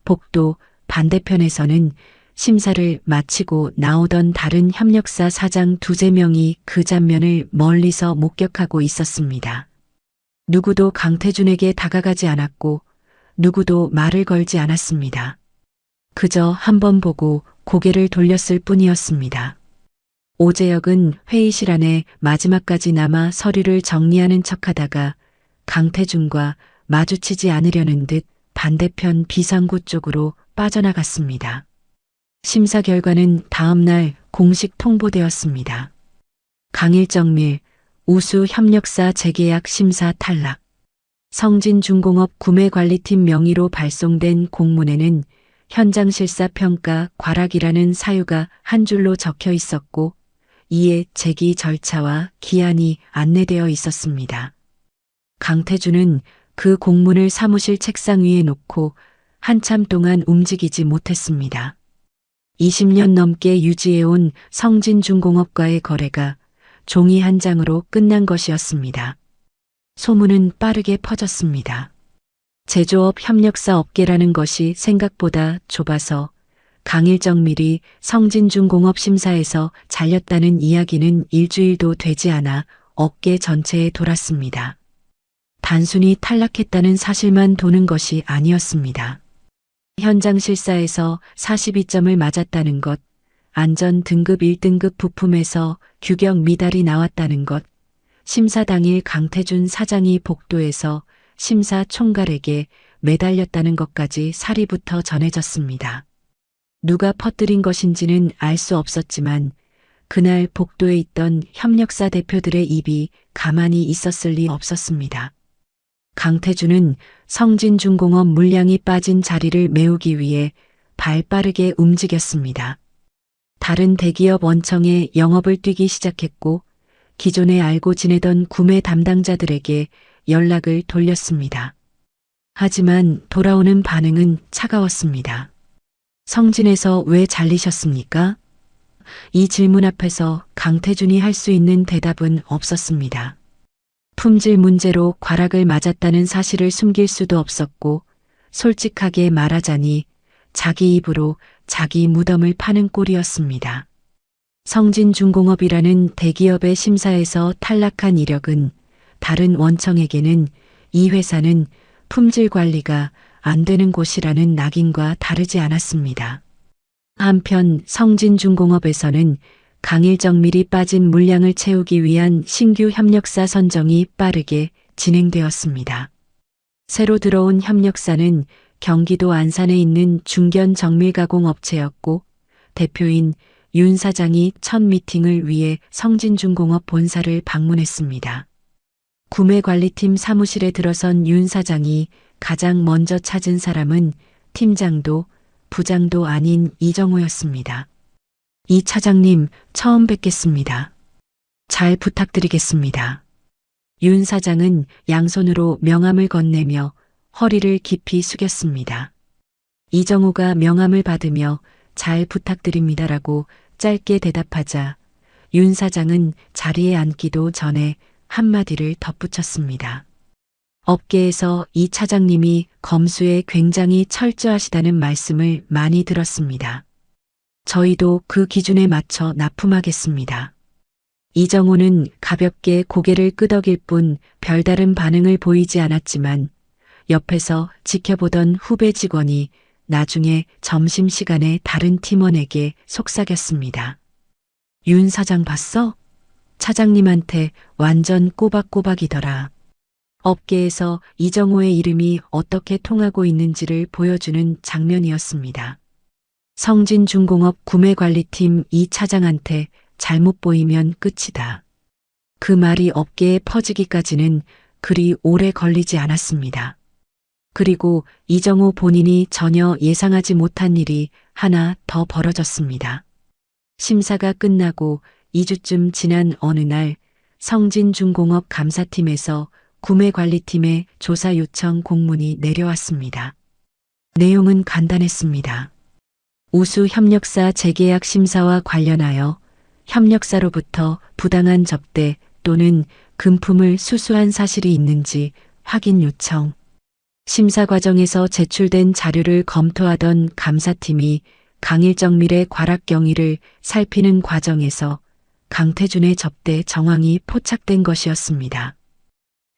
복도 반대편에서는 심사를 마치고 나오던 다른 협력사 사장 두세 명이 그 장면을 멀리서 목격하고 있었습니다. 누구도 강태준에게 다가가지 않았고 누구도 말을 걸지 않았습니다. 그저 한 번 보고 고개를 돌렸을 뿐이었습니다. 오재혁은 회의실 안에 마지막까지 남아 서류를 정리하는 척하다가 강태준과 마주치지 않으려는 듯 반대편 비상구 쪽으로 빠져나갔습니다. 심사 결과는 다음 날 공식 통보되었습니다. 강일정밀 우수 협력사 재계약 심사 탈락. 성진중공업 구매관리팀 명의로 발송된 공문에는 현장 실사 평가 과락이라는 사유가 한 줄로 적혀 있었고, 이에 제기 절차와 기한이 안내되어 있었습니다. 강태준은 그 공문을 사무실 책상 위에 놓고 한참 동안 움직이지 못했습니다. 20년 넘게 유지해온 성진중공업과의 거래가 종이 한 장으로 끝난 것이었습니다. 소문은 빠르게 퍼졌습니다. 제조업 협력사 업계라는 것이 생각보다 좁아서 강일정밀이 성진중공업 심사에서 잘렸다는 이야기는 일주일도 되지 않아 업계 전체에 돌았습니다. 단순히 탈락했다는 사실만 도는 것이 아니었습니다. 현장 실사에서 42점을 맞았다는 것, 안전 등급 1등급 부품에서 규격 미달이 나왔다는 것, 심사 당일 강태준 사장이 복도에서 심사 총괄에게 매달렸다는 것까지 사리부터 전해졌습니다. 누가 퍼뜨린 것인지는 알 수 없었지만 그날 복도에 있던 협력사 대표들의 입이 가만히 있었을 리 없었습니다. 강태준은 성진중공업 물량이 빠진 자리를 메우기 위해 발 빠르게 움직였습니다. 다른 대기업 원청에 영업을 뛰기 시작했고, 기존에 알고 지내던 구매 담당자들에게 연락을 돌렸습니다. 하지만 돌아오는 반응은 차가웠습니다. 성진에서 왜 잘리셨습니까? 이 질문 앞에서 강태준이 할 수 있는 대답은 없었습니다. 품질 문제로 과락을 맞았다는 사실을 숨길 수도 없었고, 솔직하게 말하자니 자기 입으로 자기 무덤을 파는 꼴이었습니다. 성진중공업이라는 대기업의 심사에서 탈락한 이력은 다른 원청에게는 이 회사는 품질 관리가 안 되는 곳이라는 낙인과 다르지 않았습니다. 한편 성진중공업에서는 강일정밀이 빠진 물량을 채우기 위한 신규 협력사 선정이 빠르게 진행되었습니다. 새로 들어온 협력사는 경기도 안산에 있는 중견 정밀가공 업체였고, 대표인 윤 사장이 첫 미팅을 위해 성진중공업 본사를 방문했습니다. 구매관리팀 사무실에 들어선 윤 사장이 가장 먼저 찾은 사람은 팀장도 부장도 아닌 이정호였습니다. 이 차장님, 처음 뵙겠습니다. 잘 부탁드리겠습니다. 윤 사장은 양손으로 명함을 건네며 허리를 깊이 숙였습니다. 이정호가 명함을 받으며 잘 부탁드립니다라고 짧게 대답하자 윤 사장은 자리에 앉기도 전에 한마디를 덧붙였습니다. 업계에서 이 차장님이 검수에 굉장히 철저하시다는 말씀을 많이 들었습니다. 저희도 그 기준에 맞춰 납품하겠습니다. 이정호는 가볍게 고개를 끄덕일 뿐 별다른 반응을 보이지 않았지만 옆에서 지켜보던 후배 직원이 나중에 점심시간에 다른 팀원에게 속삭였습니다. 윤 사장 봤어? 차장님한테 완전 꼬박꼬박이더라. 업계에서 이정호의 이름이 어떻게 통하고 있는지를 보여주는 장면이었습니다. 성진중공업 구매관리팀 이 차장한테 잘못 보이면 끝이다. 그 말이 업계에 퍼지기까지는 그리 오래 걸리지 않았습니다. 그리고 이정호 본인이 전혀 예상하지 못한 일이 하나 더 벌어졌습니다. 심사가 끝나고 2주쯤 지난 어느 날 성진중공업 감사팀에서 구매관리팀에 조사 요청 공문이 내려왔습니다. 내용은 간단했습니다. 우수 협력사 재계약 심사와 관련하여 협력사로부터 부당한 접대 또는 금품을 수수한 사실이 있는지 확인 요청. 심사 과정에서 제출된 자료를 검토하던 감사팀이 강일정밀의 과락 경위를 살피는 과정에서 강태준의 접대 정황이 포착된 것이었습니다.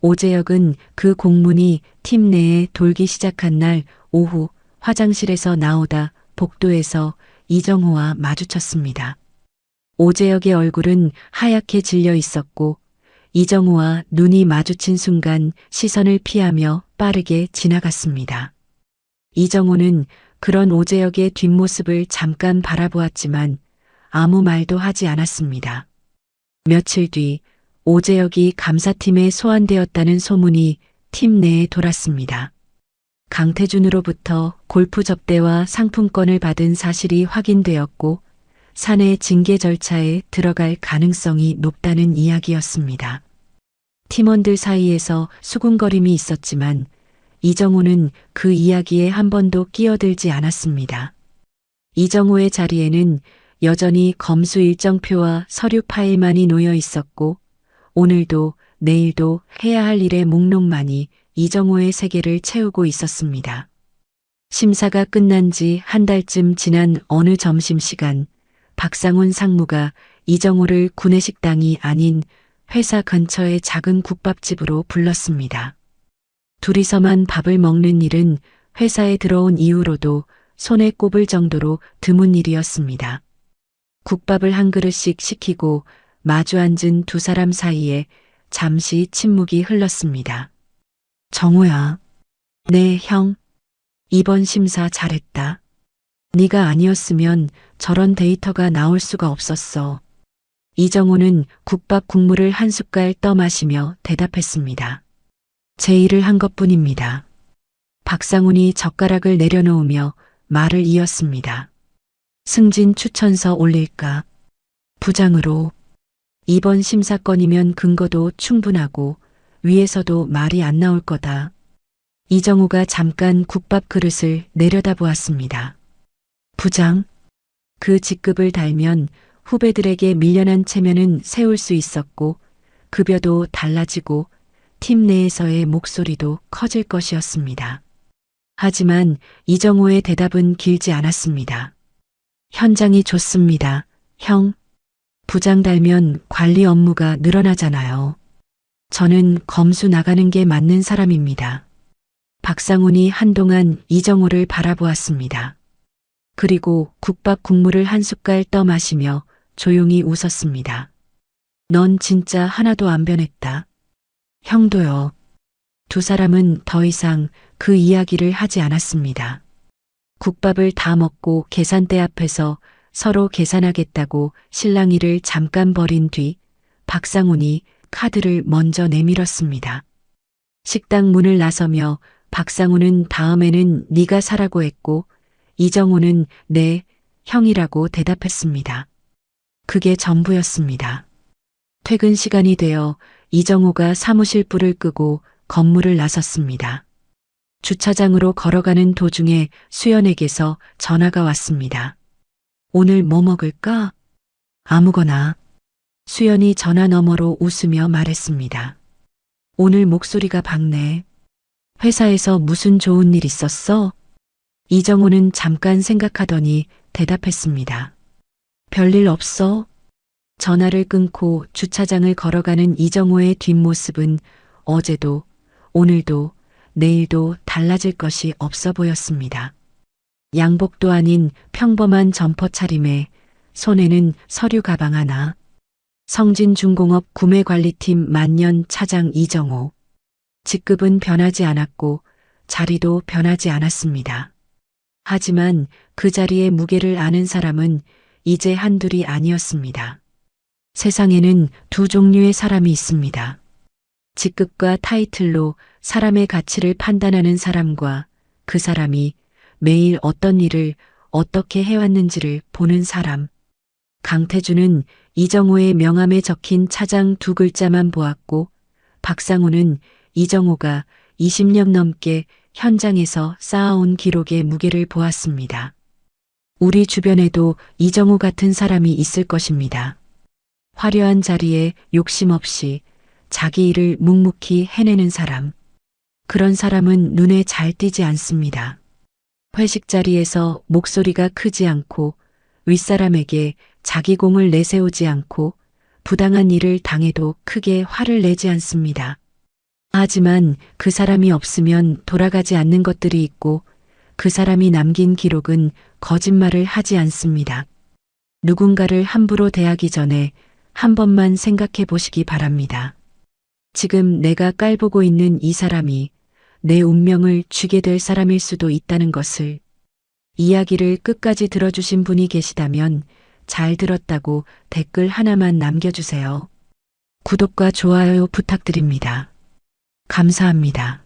오재혁은 그 공문이 팀 내에 돌기 시작한 날 오후 화장실에서 나오다 복도에서 이정호와 마주쳤습니다. 오재혁의 얼굴은 하얗게 질려 있었고 이정호와 눈이 마주친 순간 시선을 피하며 빠르게 지나갔습니다. 이정호는 그런 오재혁의 뒷모습을 잠깐 바라보았지만 아무 말도 하지 않았습니다. 며칠 뒤 오재혁이 감사팀에 소환되었다는 소문이 팀 내에 돌았습니다. 강태준으로부터 골프 접대와 상품권을 받은 사실이 확인되었고 사내 징계 절차에 들어갈 가능성이 높다는 이야기였습니다. 팀원들 사이에서 수군거림이 있었지만 이정호는 그 이야기에 한 번도 끼어들지 않았습니다. 이정호의 자리에는 여전히 검수 일정표와 서류 파일만이 놓여 있었고 오늘도 내일도 해야 할 일의 목록만이 이정호의 세계를 채우고 있었습니다. 심사가 끝난 지 한 달쯤 지난 어느 점심시간 박상훈 상무가 이정호를 구내식당이 아닌 회사 근처의 작은 국밥집으로 불렀습니다. 둘이서만 밥을 먹는 일은 회사에 들어온 이후로도 손에 꼽을 정도로 드문 일이었습니다. 국밥을 한 그릇씩 시키고 마주 앉은 두 사람 사이에 잠시 침묵이 흘렀습니다. 정호야. 네, 형. 이번 심사 잘했다. 네가 아니었으면 저런 데이터가 나올 수가 없었어. 이정호는 국밥 국물을 한 숟갈 떠마시며 대답했습니다. 제 일을 한 것뿐입니다. 박상훈이 젓가락을 내려놓으며 말을 이었습니다. 승진 추천서 올릴까? 부장으로. 이번 심사건이면 근거도 충분하고 위에서도 말이 안 나올 거다. 이정호가 잠깐 국밥 그릇을 내려다보았습니다. 부장? 그 직급을 달면 후배들에게 밀려난 체면은 세울 수 있었고 급여도 달라지고 팀 내에서의 목소리도 커질 것이었습니다. 하지만 이정호의 대답은 길지 않았습니다. 현장이 좋습니다. 형. 부장 달면 관리 업무가 늘어나잖아요. 저는 검수 나가는 게 맞는 사람입니다. 박상훈이 한동안 이정호를 바라보았습니다. 그리고 국밥 국물을 한 숟갈 떠마시며 조용히 웃었습니다. 넌 진짜 하나도 안 변했다. 형도요. 두 사람은 더 이상 그 이야기를 하지 않았습니다. 국밥을 다 먹고 계산대 앞에서 서로 계산하겠다고 실랑이를 잠깐 벌인 뒤 박상훈이 카드를 먼저 내밀었습니다. 식당 문을 나서며 박상훈은 다음에는 네가 사라고 했고 이정호는 네, 형이라고 대답했습니다. 그게 전부였습니다. 퇴근 시간이 되어 이정호가 사무실 불을 끄고 건물을 나섰습니다. 주차장으로 걸어가는 도중에 수연에게서 전화가 왔습니다. 오늘 뭐 먹을까? 아무거나. 수연이 전화 너머로 웃으며 말했습니다. 오늘 목소리가 밝네. 회사에서 무슨 좋은 일 있었어? 이정호는 잠깐 생각하더니 대답했습니다. 별일 없어? 전화를 끊고 주차장을 걸어가는 이정호의 뒷모습은 어제도 오늘도 내일도 달라질 것이 없어 보였습니다. 양복도 아닌 평범한 점퍼 차림에 손에는 서류 가방 하나. 성진중공업 구매관리팀 만년 차장 이정호. 직급은 변하지 않았고 자리도 변하지 않았습니다. 하지만 그 자리의 무게를 아는 사람은 이제 한둘이 아니었습니다. 세상에는 두 종류의 사람이 있습니다. 직급과 타이틀로 사람의 가치를 판단하는 사람과 그 사람이 매일 어떤 일을 어떻게 해왔는지를 보는 사람. 강태준은 이정호의 명함에 적힌 차장 두 글자만 보았고 박상우는 이정호가 20년 넘게 현장에서 쌓아온 기록의 무게를 보았습니다. 우리 주변에도 이정호 같은 사람이 있을 것입니다. 화려한 자리에 욕심 없이 자기 일을 묵묵히 해내는 사람. 그런 사람은 눈에 잘 띄지 않습니다. 회식 자리에서 목소리가 크지 않고 윗사람에게 자기 공을 내세우지 않고 부당한 일을 당해도 크게 화를 내지 않습니다. 하지만 그 사람이 없으면 돌아가지 않는 것들이 있고 그 사람이 남긴 기록은 거짓말을 하지 않습니다. 누군가를 함부로 대하기 전에 한 번만 생각해 보시기 바랍니다. 지금 내가 깔보고 있는 이 사람이 내 운명을 쥐게 될 사람일 수도 있다는 것을. 이야기를 끝까지 들어주신 분이 계시다면 잘 들었다고 댓글 하나만 남겨주세요. 구독과 좋아요 부탁드립니다. 감사합니다.